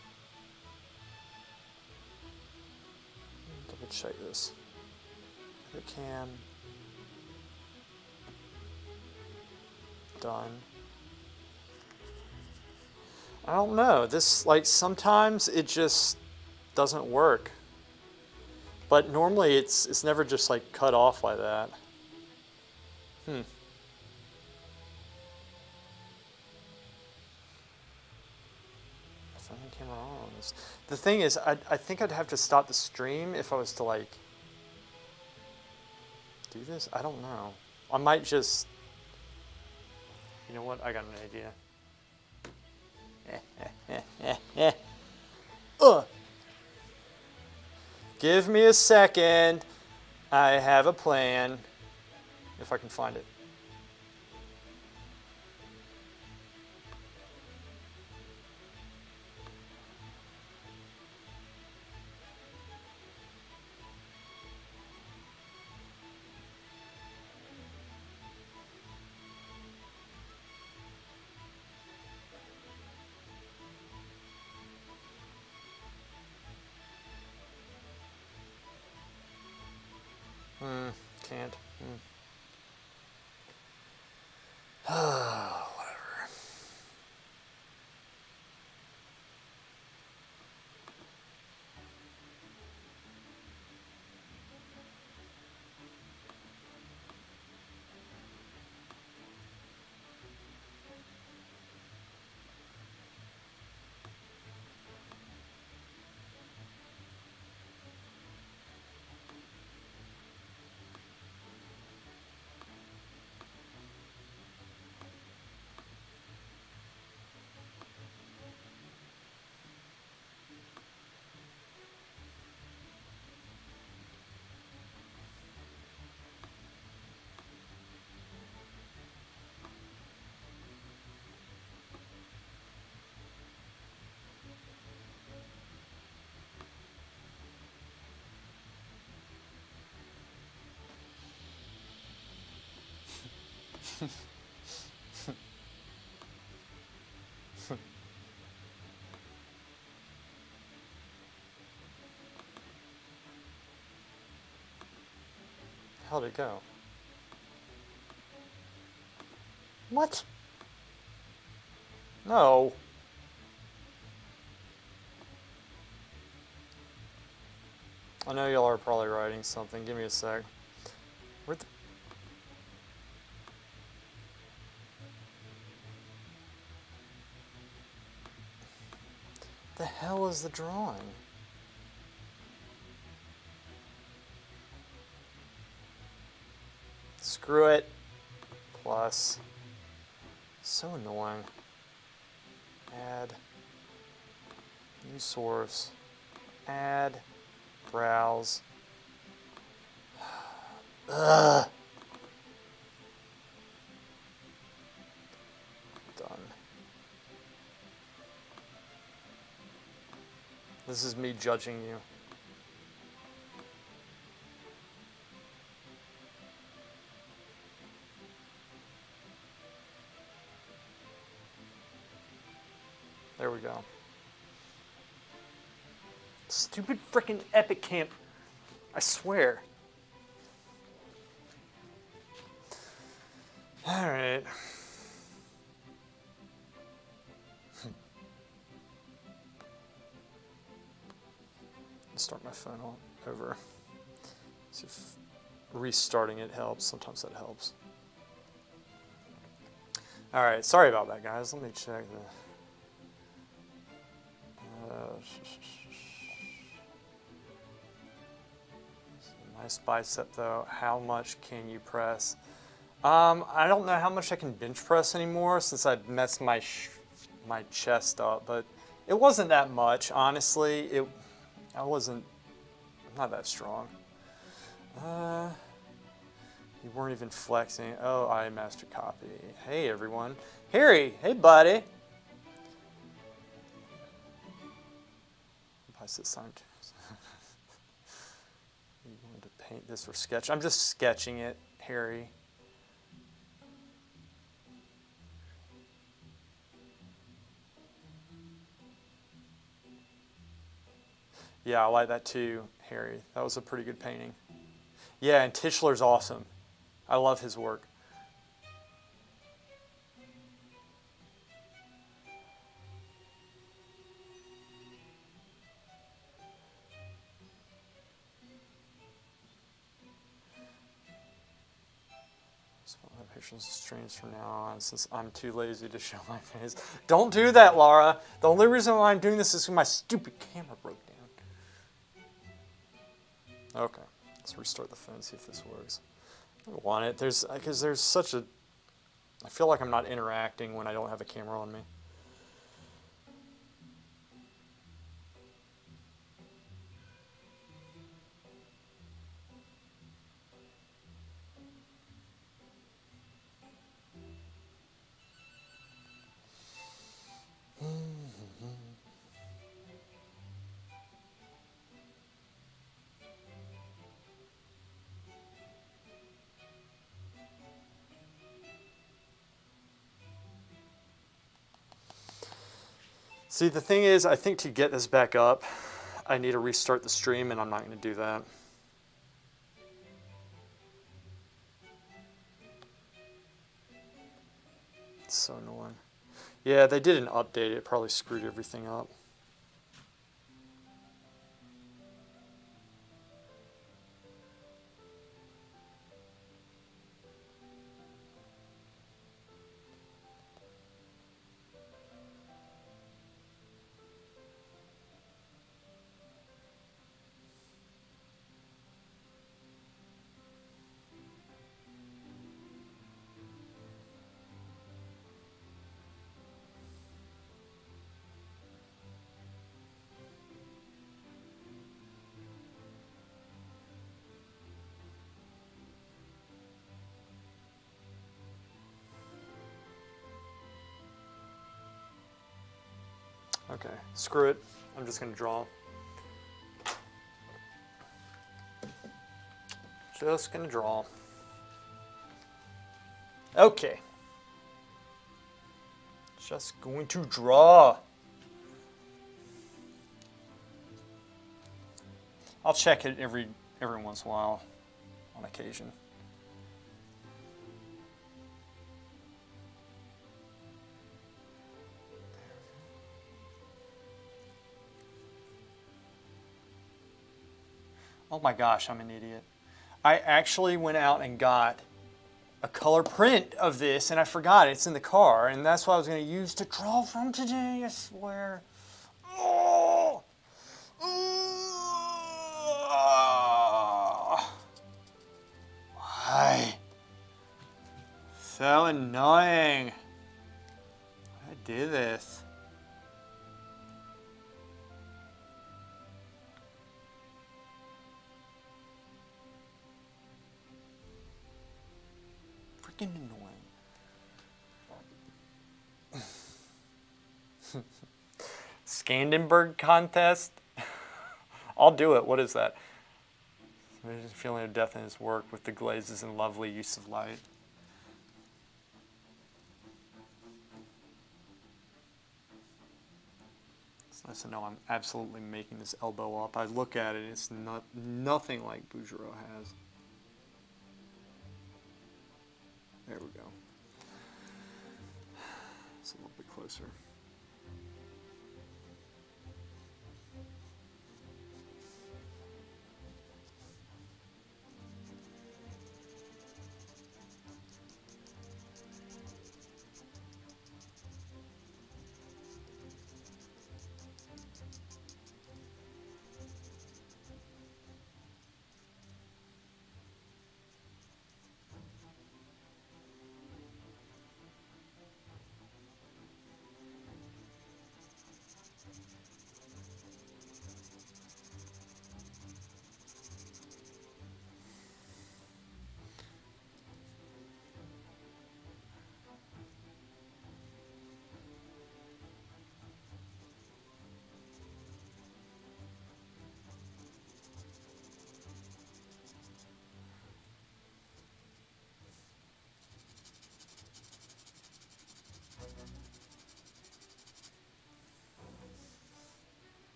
Double check this. It can. Done. I don't know. This, like, sometimes it just doesn't work. But normally it's never just like cut off like that. Something came wrong on this. The thing is, I think I'd have to stop the stream if I was to like do this. I don't know. I might just. You know what? I got an idea. Give me a second. I have a plan. If I can find it. Can't. Whatever. How'd it go? What? No. I know y'all are probably writing something. Give me a sec. Where the hell is the drawing? Screw it. Plus. So annoying. Add. New source. Add. Browse. Ugh. Done. This is me judging you. There we go. Stupid frickin' Epic Camp. I swear. Alright. Start my phone over. See if restarting it helps. Sometimes that helps. Alright, sorry about that, guys. Let me check the... nice bicep though. How much can you press? I don't know how much I can bench press anymore since I messed my chest up, but it wasn't that much, honestly. I'm not that strong. You weren't even flexing. Oh, I master copy. Hey everyone. Harry, hey buddy. Bicep sign. You wanted to paint this or sketch? I'm just sketching it, Harry. Yeah, I like that too, Harry. That was a pretty good painting. Yeah, and Tischler's awesome. I love his work. Pictures of streams from now on since I'm too lazy to show my face. Don't do that, Laura. The only reason why I'm doing this is because my stupid camera broke down. Okay, let's restart the phone, see if this works. I don't want it. Because there's such a... I feel like I'm not interacting when I don't have a camera on me. See, the thing is, I think to get this back up, I need to restart the stream, and I'm not going to do that. It's so annoying. Yeah, they did an update. It probably screwed everything up. Okay, screw it. I'm just going to draw. Just going to draw. Okay. Just going to draw. I'll check it every once in a while, on occasion. Oh my gosh, I'm an idiot. I actually went out and got a color print of this, and I forgot it's in the car, and that's what I was going to use to draw from today, I swear. Oh! Why? So annoying. I do this. Freaking annoying. Scandenberg contest? I'll do it. What is that? Feeling of death in his work with the glazes and lovely use of light. It's nice to know I'm absolutely making this elbow up. I look at it, it's nothing like Bouguereau has. There we go. It's a little bit closer.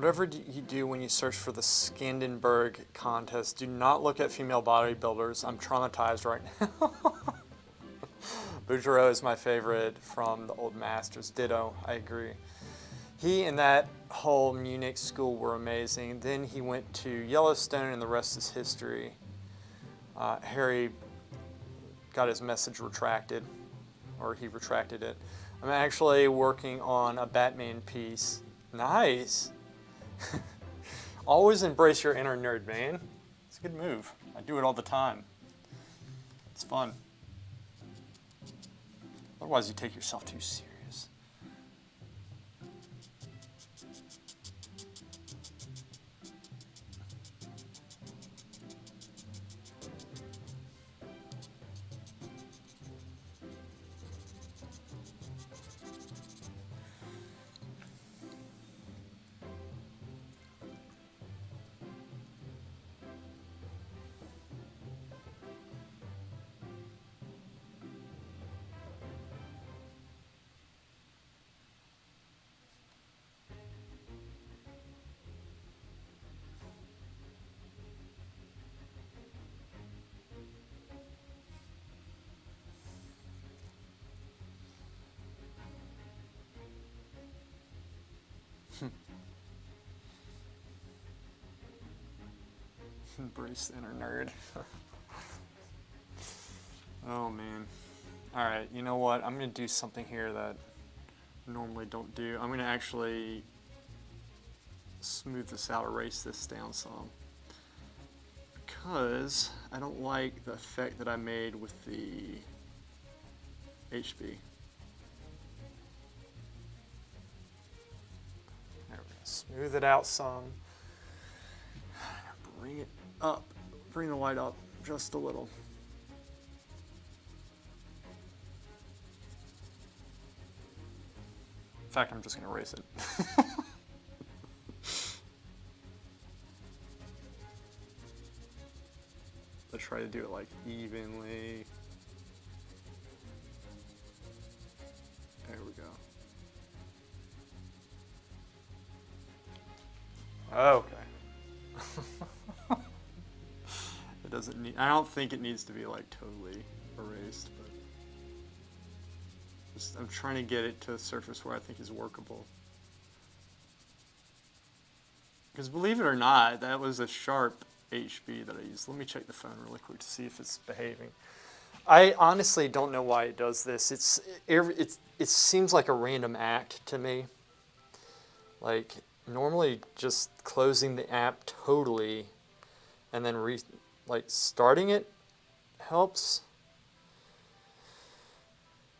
whatever you do when you search for the Skandenberg contest, do not look at female bodybuilders. I'm traumatized right now. Bouguereau is my favorite from the old masters. Ditto, I agree. He and that whole Munich school were amazing. Then he went to Yellowstone, and the rest is history. Harry got his message retracted, or he retracted it. I'm actually working on a Batman piece. Nice. Always embrace your inner nerd, man. It's a good move. I do it all the time. It's fun. Otherwise, you take yourself too serious. Embrace the inner nerd. Oh man. Alright, you know what? I'm going to do something here that I normally don't do. I'm going to actually smooth this out, erase this down some. Because I don't like the effect that I made with the HB. There we go. Smooth it out some. Bring it up. Bring the light up just a little. In fact, I'm just going to erase it. Let's try to do it like evenly. There we go. Okay. It doesn't need, I don't think it needs to be like totally erased, but just, I'm trying to get it to a surface where I think is workable. Because believe it or not, that was a sharp HB that I used. Let me check the phone really quick to see if it's behaving. I honestly don't know why it does this. It seems like a random act to me. Like normally just closing the app totally and then starting it helps.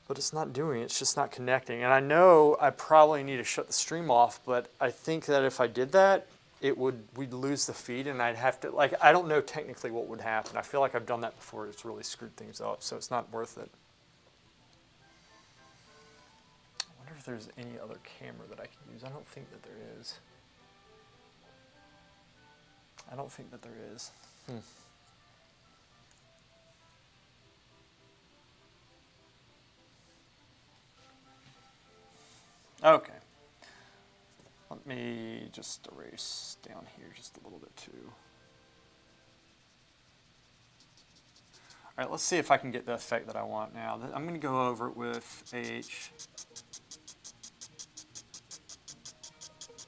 But it's not doing it. It's just not connecting. And I know I probably need to shut the stream off, but I think that if I did that, we'd lose the feed, and I'd have to, like, I don't know technically what would happen. I feel like I've done that before. It's really screwed things up, so it's not worth it. I wonder if there's any other camera that I can use. I don't think that there is. I don't think that there is. Okay. Let me just erase down here just a little bit too. All right, let's see if I can get the effect that I want now. I'm going to go over it with AH.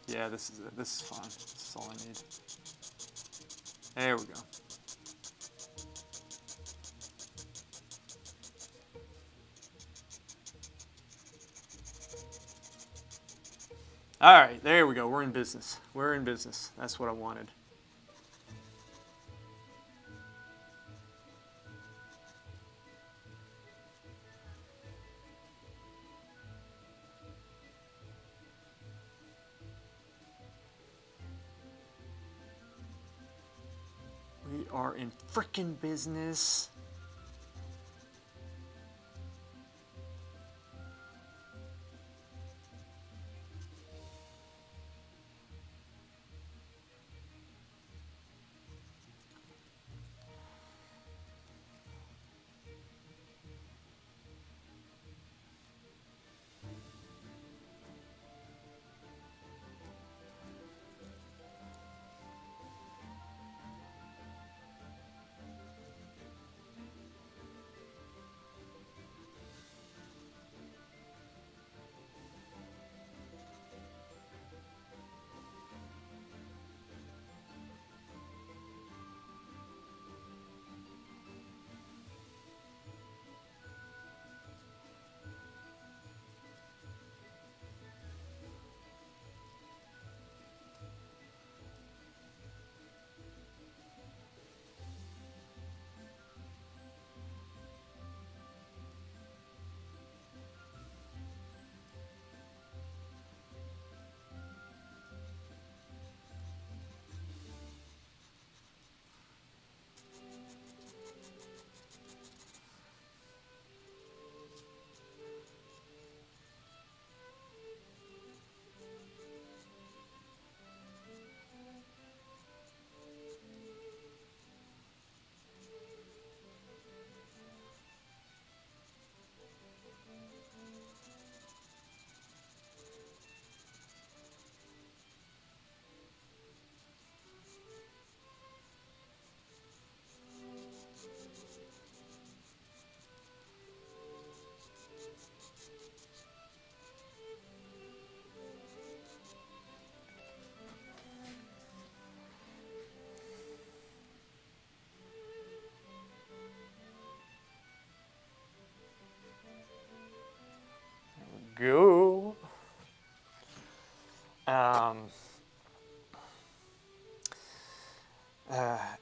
Yeah, this is it. This is fine. This is all I need. There we go. All right, there we go. We're in business. We're in business. That's what I wanted. We are in frickin' business.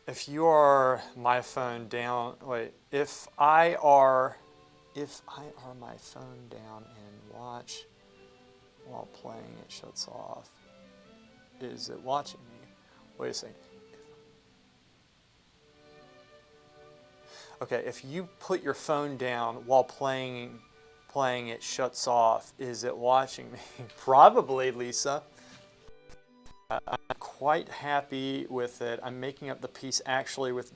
If you are my phone down, wait, if I are my phone down and watch while playing, it shuts off. Is it watching me? Wait a second. Okay, if you put your phone down while playing, it shuts off. Is it watching me? Probably, Lisa. I'm quite happy with it. I'm making up the piece actually with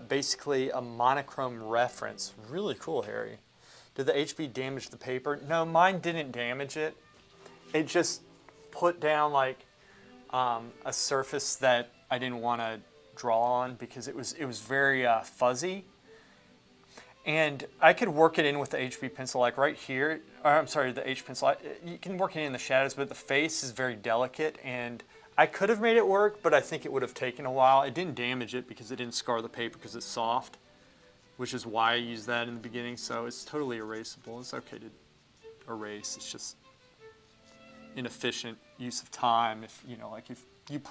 basically a monochrome reference. Really cool, Harry. Did the HB damage the paper? No, mine didn't damage it. It just put down like a surface that I didn't want to draw on because it was very fuzzy. And I could work it in with the HB pencil, like right here. Or, I'm sorry, the H pencil. You can work it in the shadows, but the face is very delicate, and I could have made it work, but I think it would have taken a while. It didn't damage it because it didn't scar the paper because it's soft, which is why I used that in the beginning. So it's totally erasable. It's okay to erase. It's just inefficient use of time. If you know, like if you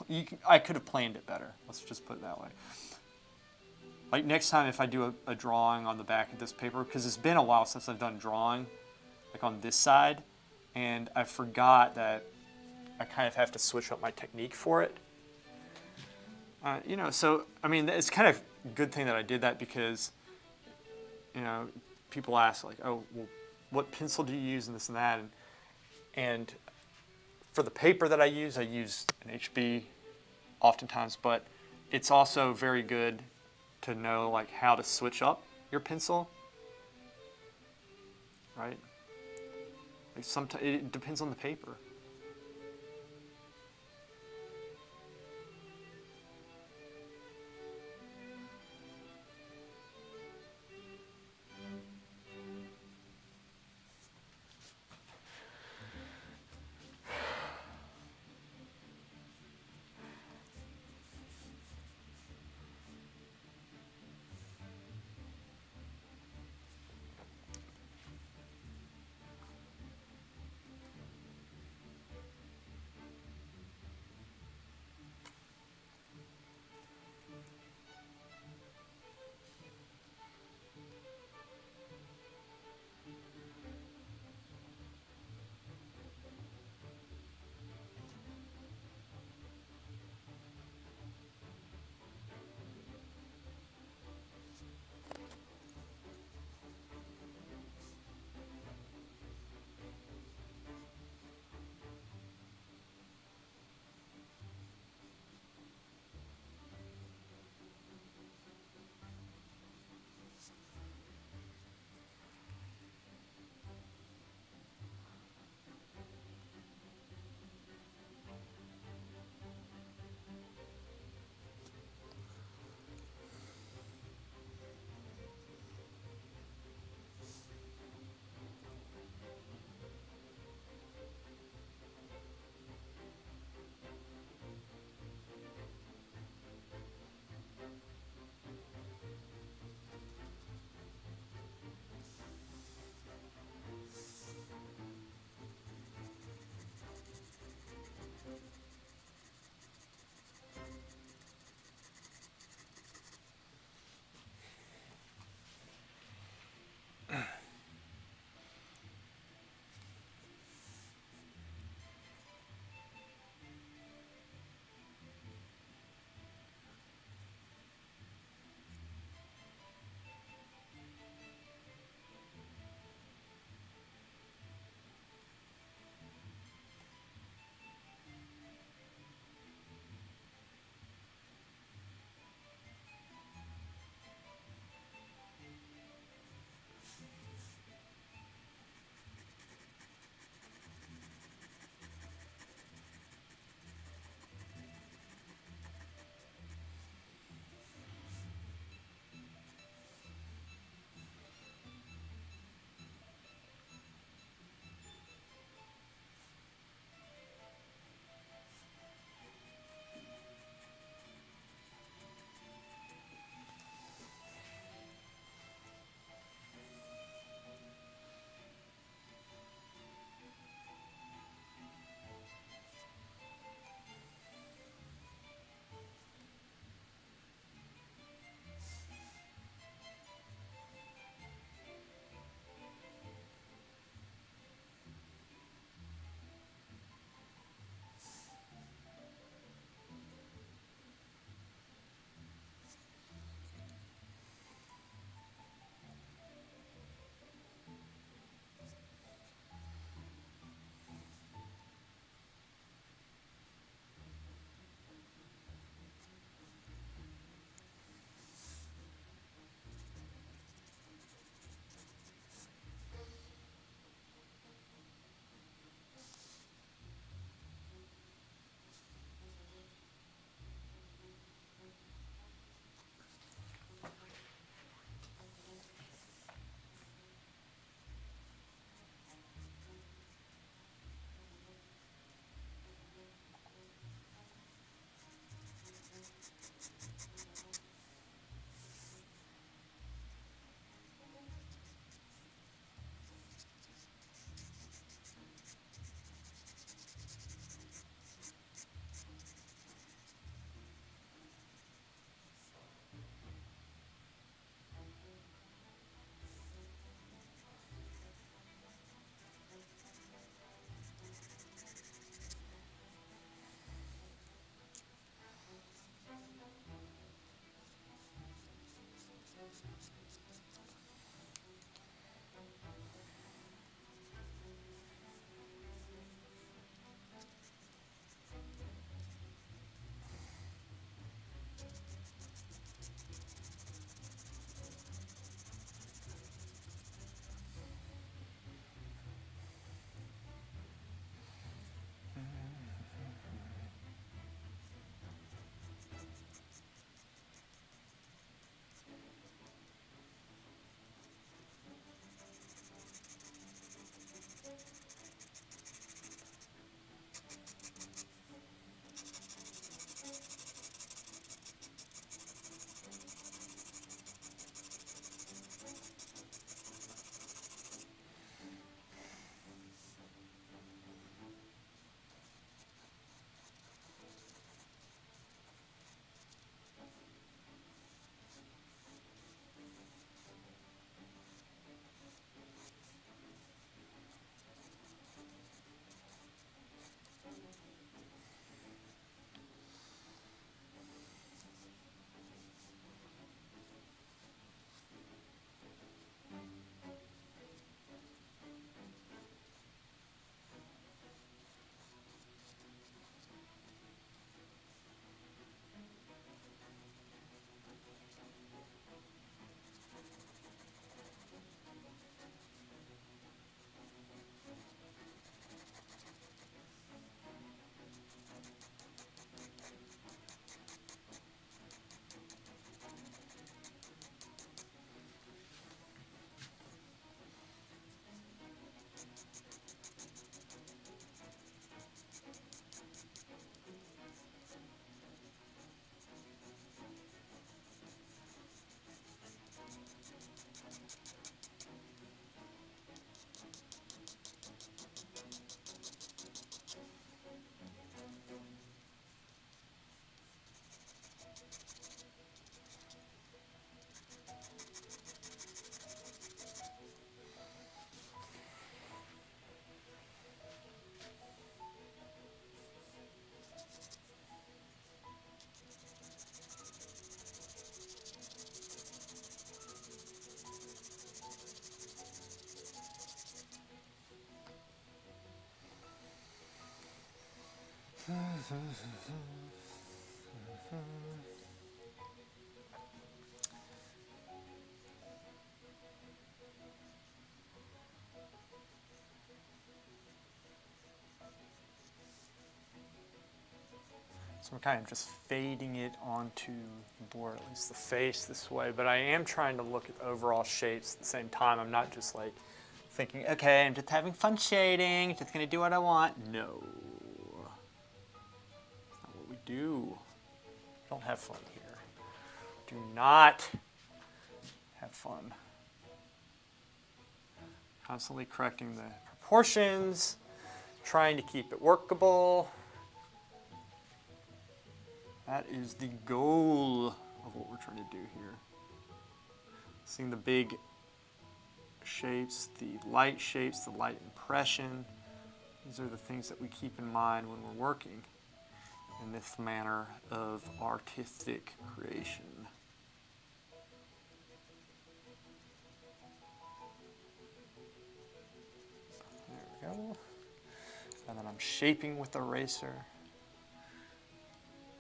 I could have planned it better. Let's just put it that way. Like next time if I do a drawing on the back of this paper, because it's been a while since I've done drawing, like on this side, and I forgot that I kind of have to switch up my technique for it. You know, so, I mean, it's kind of a good thing that I did that because, you know, people ask like, oh, well, what pencil do you use and this and that, and for the paper that I use an HB oftentimes, but it's also very good to know like how to switch up your pencil, right? Like sometimes it depends on the paper. So I'm kind of just fading it onto the board, at least the face this way, but I am trying to look at overall shapes at the same time. I'm not just like thinking, okay, I'm just having fun shading, just gonna do what I want. No, that's not what we do. Don't have fun here. Do not have fun. Constantly correcting the proportions, trying to keep it workable. That is the goal of what we're trying to do here. Seeing the big shapes, the light impression. These are the things that we keep in mind when we're working in this manner of artistic creation. There we go. And then I'm shaping with the eraser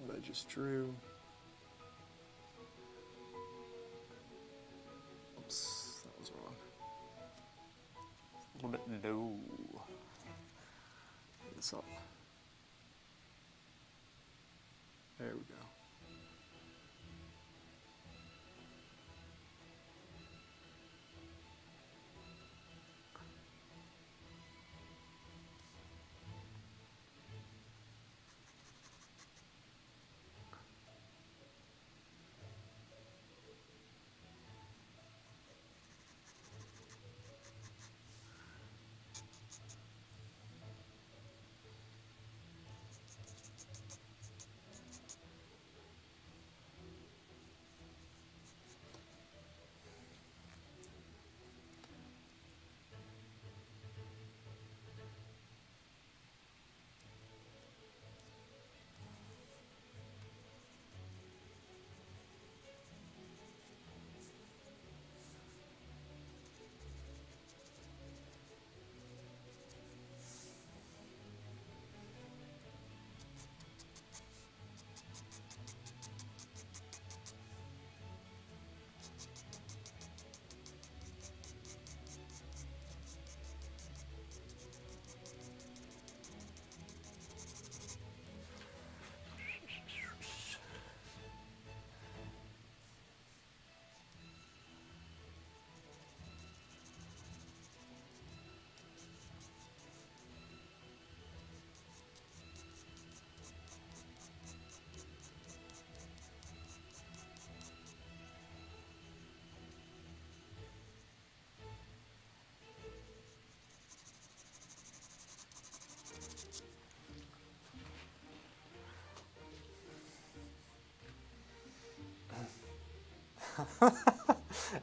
that I just drew. Oops, that was wrong. A little bit low. Get this up. There we go.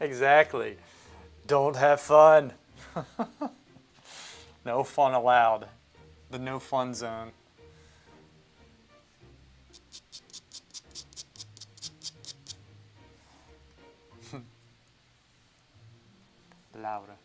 Exactly. Don't have fun. No fun allowed. The no fun zone. Laura.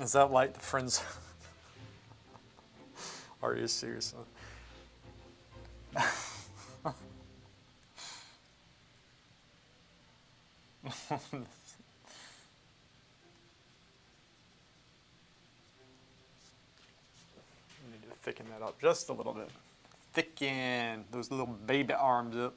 Is that like the friends? Are you serious? thicken that up just a little bit. Thicken those little baby arms up.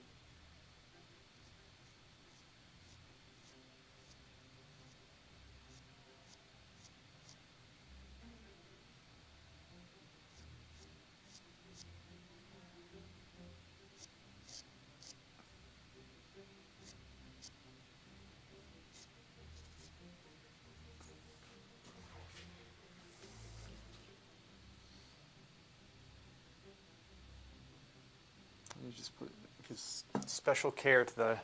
You just put special care to the,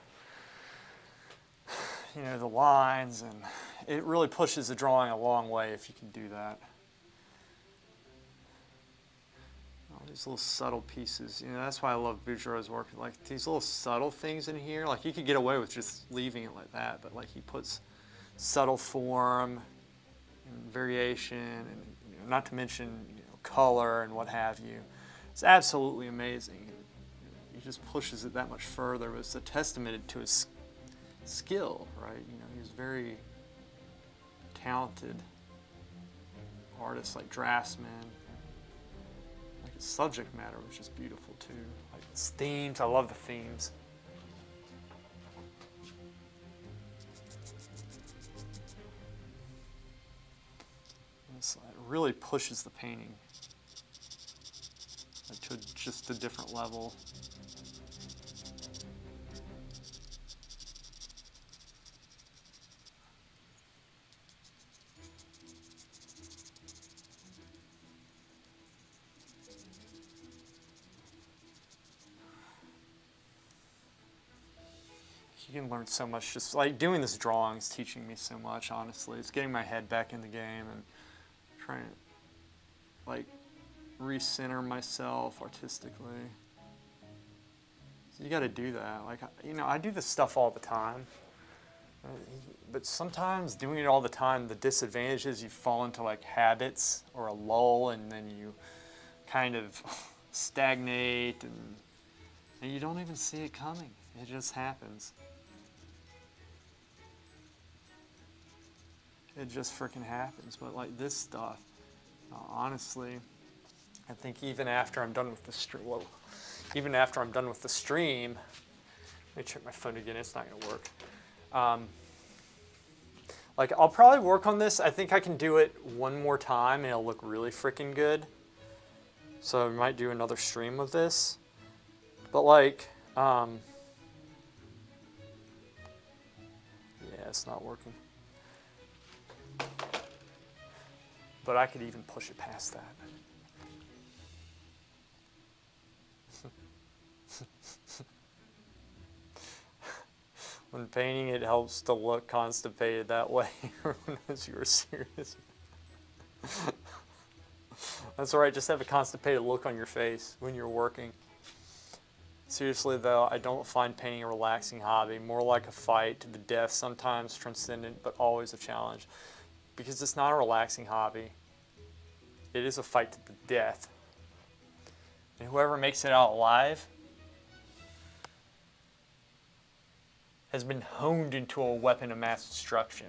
the lines, and it really pushes the drawing a long way if you can do that. All these little subtle pieces, that's why I love Bouguereau's work. Like these little subtle things in here, like you could get away with just leaving it like that, but like he puts subtle form and variation, and not to mention color and what have you. It's absolutely amazing. He just pushes it that much further. It's a testament to his skill, right? He's very talented artist, like draftsman. Like his subject matter was just beautiful too. Like his themes, I love the themes. It really pushes the painting to just a different level. You can learn so much, just like doing this drawing is teaching me so much, honestly. It's getting my head back in the game and trying to like recenter myself artistically. So you got to do that. Like, I do this stuff all the time, but sometimes doing it all the time, the disadvantage is you fall into like habits or a lull, and then you kind of stagnate, and you don't even see it coming. It just happens. It just freaking happens. But like this stuff, honestly, I think even after I'm done with the stream, let me check my phone again. It's not going to work. Like I'll probably work on this. I think I can do it one more time, and it'll look really freaking good. So I might do another stream of this. But like, yeah, it's not working. But I could even push it past that. When painting, it helps to look constipated that way. Everyone knows you are serious. That's all right, just have a constipated look on your face when you're working. Seriously though, I don't find painting a relaxing hobby, more like a fight to the death, sometimes transcendent, but always a challenge. Because it's not a relaxing hobby. It is a fight to the death. And whoever makes it out alive has been honed into a weapon of mass destruction.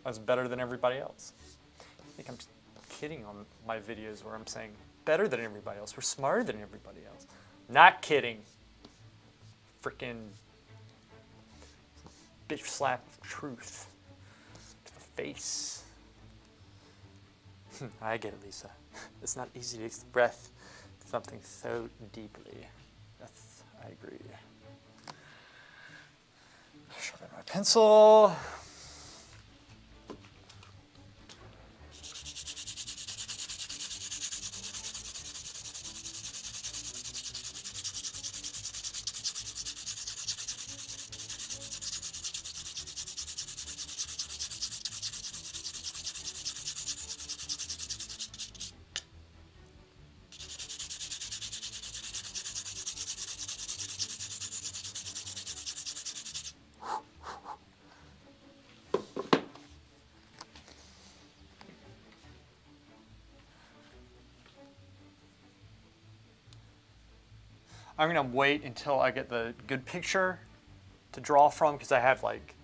That's better than everybody else. I think I'm kidding on my videos where I'm saying better than everybody else. We're smarter than everybody else. Not kidding. Freaking bitch slap of truth to the face. I get it, Lisa. It's not easy to express something so deeply. I agree. Sharpen my pencil. I'm gonna wait until I get the good picture to draw from, because I have like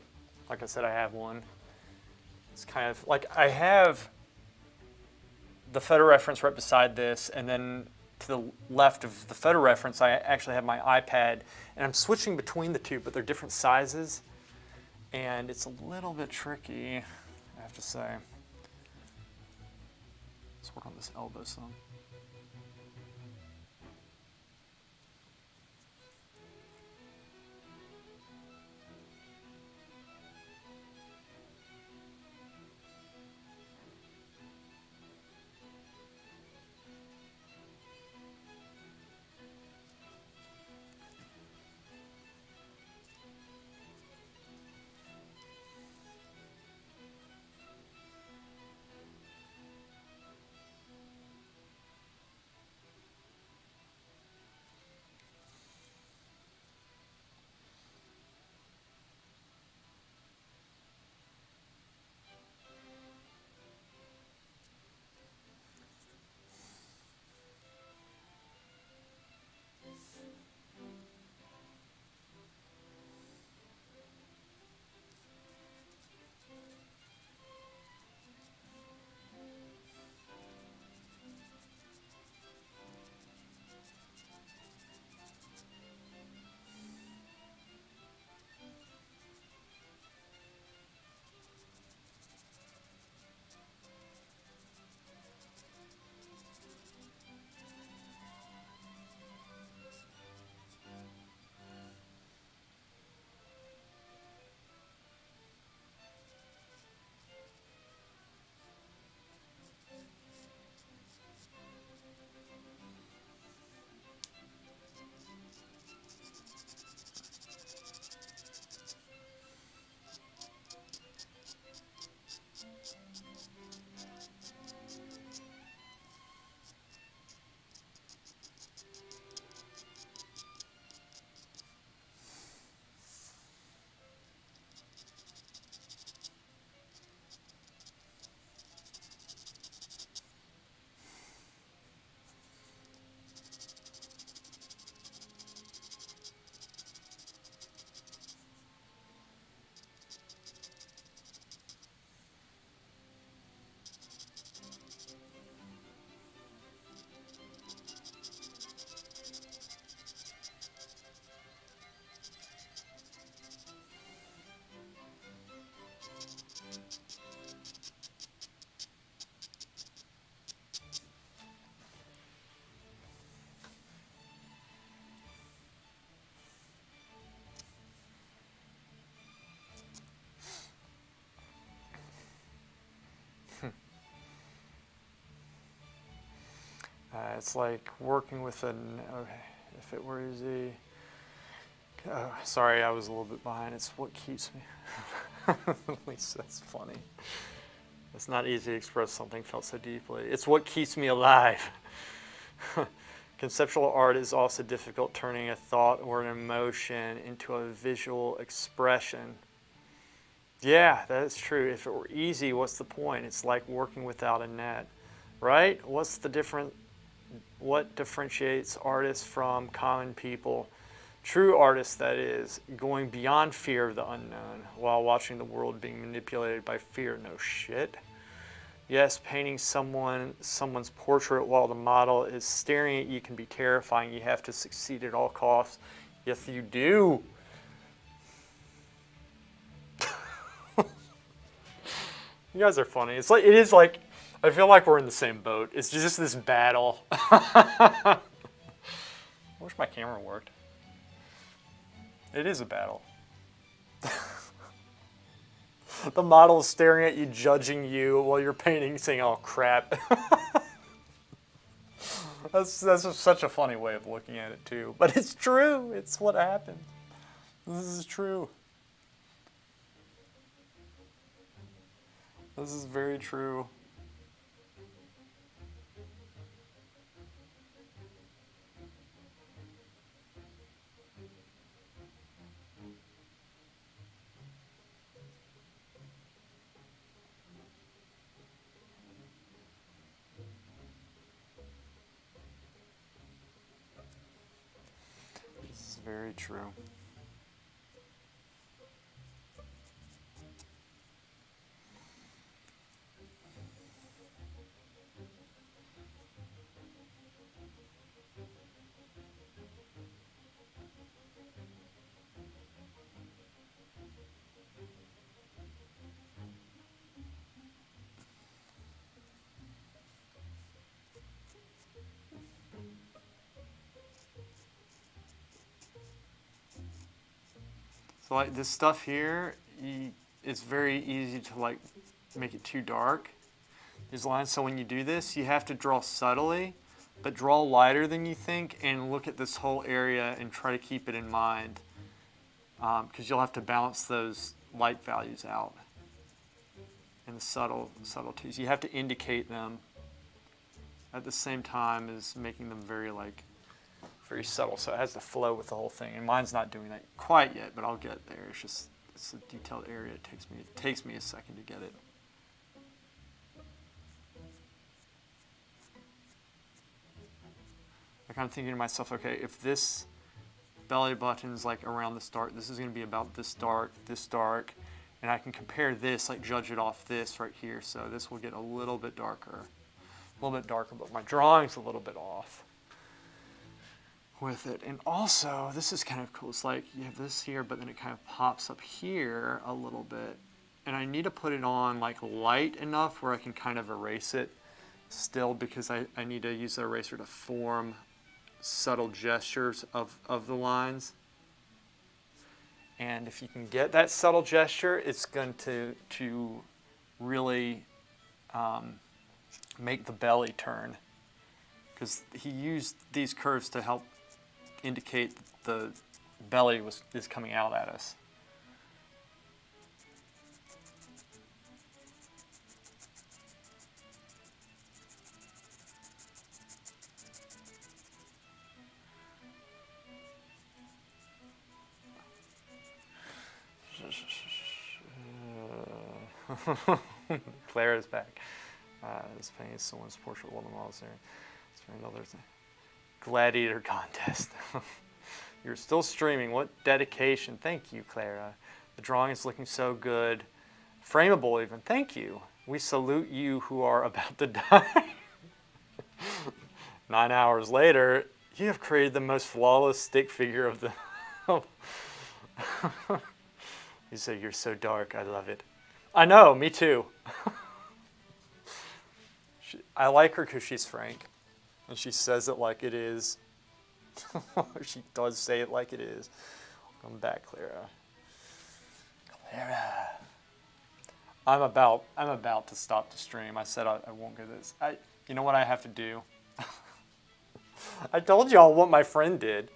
I said, I have one. It's kind of like I have the photo reference right beside this, and then to the left of the photo reference, I actually have my iPad, and I'm switching between the two, but they're different sizes, and it's a little bit tricky, I have to say. Let's work on this elbow some. It's like working with okay, if it were easy. Oh, sorry, I was a little bit behind. It's what keeps me. At least that's funny. It's not easy to express something felt so deeply. It's what keeps me alive. Conceptual art is also difficult, turning a thought or an emotion into a visual expression. Yeah, that is true. If it were easy, what's the point? It's like working without a net, right? What's the difference? What differentiates artists from common people? True artists, that is, going beyond fear of the unknown while watching the world being manipulated by fear. No shit. Yes, painting someone's portrait while the model is staring at you can be terrifying. You have to succeed at all costs. Yes, you do. You guys are funny. It is like, I feel like we're in the same boat. It's just this battle. I wish my camera worked. It is a battle. The model is staring at you, judging you while you're painting, saying, oh crap. That's such a funny way of looking at it too. But it's true. It's what happened. This is true. This is very true. This is very true. So like this stuff here, it's very easy to like make it too dark. These lines, so when you do this, you have to draw subtly, but draw lighter than you think and look at this whole area and try to keep it in mind, because you'll have to balance those light values out and the subtleties. You have to indicate them at the same time as making them very subtle, so it has to flow with the whole thing. And mine's not doing that quite yet, but I'll get there. It's a detailed area. It takes me a second to get it. I'm kind of thinking to myself, okay, if this belly button's like around this dark, this is going to be about this dark, and I can compare this, like judge it off this right here. So this will get a little bit darker, but my drawing's a little bit off with it. And also, this is kind of cool. It's like you have this here, but then it kind of pops up here a little bit. And I need to put it on like light enough where I can kind of erase it still, because I need to use the eraser to form subtle gestures of the lines. And if you can get that subtle gesture, it's going to really make the belly turn, because he used these curves to help indicate that the belly is coming out at us. Clara's back. This painting is someone's portrait of one of the models there. It's for another thing. Gladiator contest. You're still streaming. What dedication. Thank you, Clara. The drawing is looking so good. Frameable even. Thank you. We salute you who are about to die. 9 hours later, you have created the most flawless stick figure of the... You say, you're so dark. I love it. I know, me too. I like her because she's frank. And she says it like it is. She does say it like it is. Welcome back, Clara. Clara. I'm about to stop the stream. I said I won't go this. You know what I have to do? I told y'all what my friend did.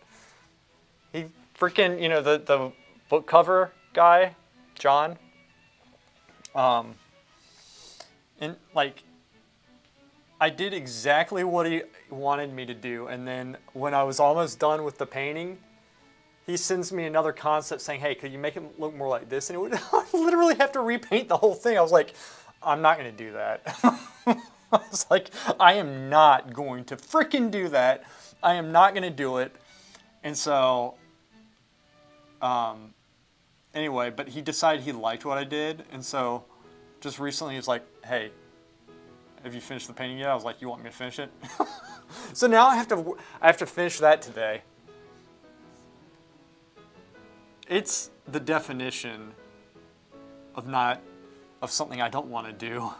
He freaking, the book cover guy, John. And like, I did exactly what he wanted me to do, and then when I was almost done with the painting, he sends me another concept saying, hey, could you make it look more like this? And it would I literally have to repaint the whole thing. I was like, I'm not going to do that. I was like, I am not going to freaking do that. I am not going to do it. And so, anyway, but he decided he liked what I did, and so just recently he was like, hey, have you finished the painting yet? I was like, you want me to finish it? So now I have to finish that today. It's the definition of something I don't want to do.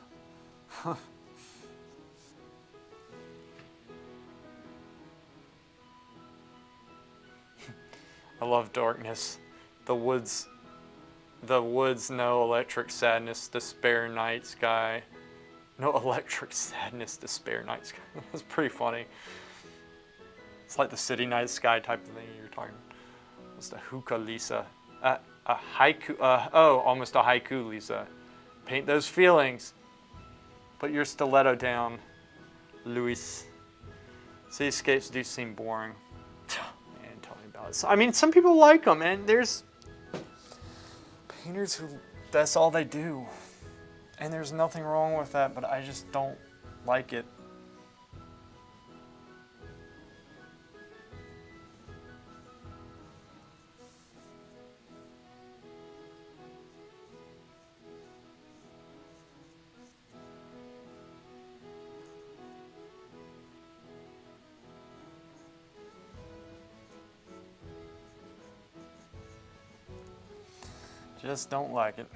I love darkness. The woods, no electric sadness, despair, night sky. No electric sadness, despair, night sky. That's pretty funny. It's like the city night sky type of thing you're talking about. It's the hookah, Lisa. A haiku, almost a haiku, Lisa. Paint those feelings. Put your stiletto down, Luis. Seascapes do seem boring. Man, tell me about it. So, I mean, some people like them, and there's painters who, that's all they do. And there's nothing wrong with that, but I just don't like it. Just don't like it.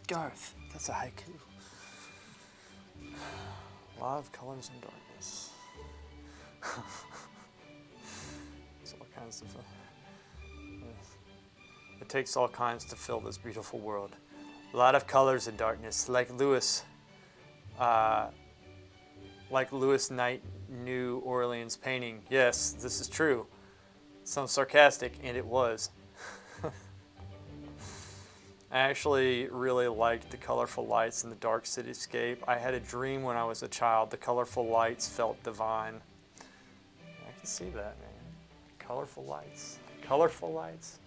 Garth, that's a haiku. A lot of colors and darkness. It's all kinds of. It takes all kinds to fill this beautiful world. A lot of colors and darkness, like Lewis Knight, New Orleans painting. Yes, this is true. Sounds sarcastic, and it was. I actually really liked the colorful lights in the dark cityscape. I had a dream when I was a child. The colorful lights felt divine. I can see that, man. Colorful lights. Colorful lights.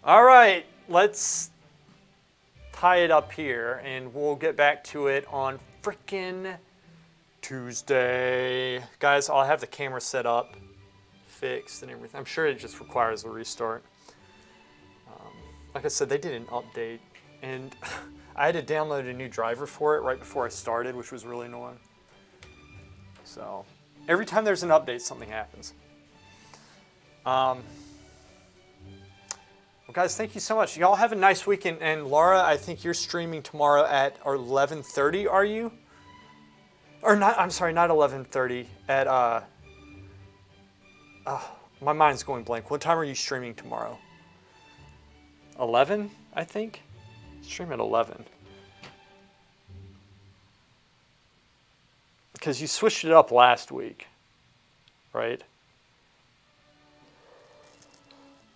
All right, let's tie it up here, and we'll get back to it on frickin' Tuesday. Guys, I'll have the camera set up, fixed, and everything. I'm sure it just requires a restart. Like I said, they did an update, and I had to download a new driver for it right before I started, which was really annoying. So, every time there's an update, something happens. Well, guys, thank you so much. Y'all have a nice weekend, and Laura, I think you're streaming tomorrow at 11:30, are you? Or not, I'm sorry, not 11:30, at, my mind's going blank. What time are you streaming tomorrow? 11, I think? Stream at 11. Because you switched it up last week, right?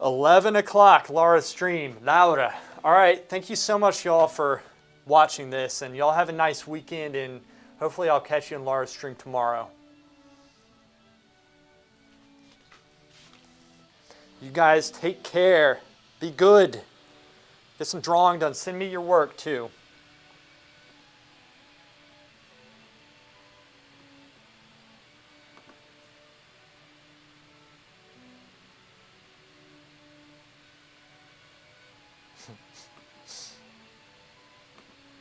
11 o'clock, Laura's stream. Laura. All right, thank you so much, y'all, for watching this. And y'all have a nice weekend, and hopefully I'll catch you in Laura's stream tomorrow. You guys take care. Be good. Get some drawing done. Send me your work, too.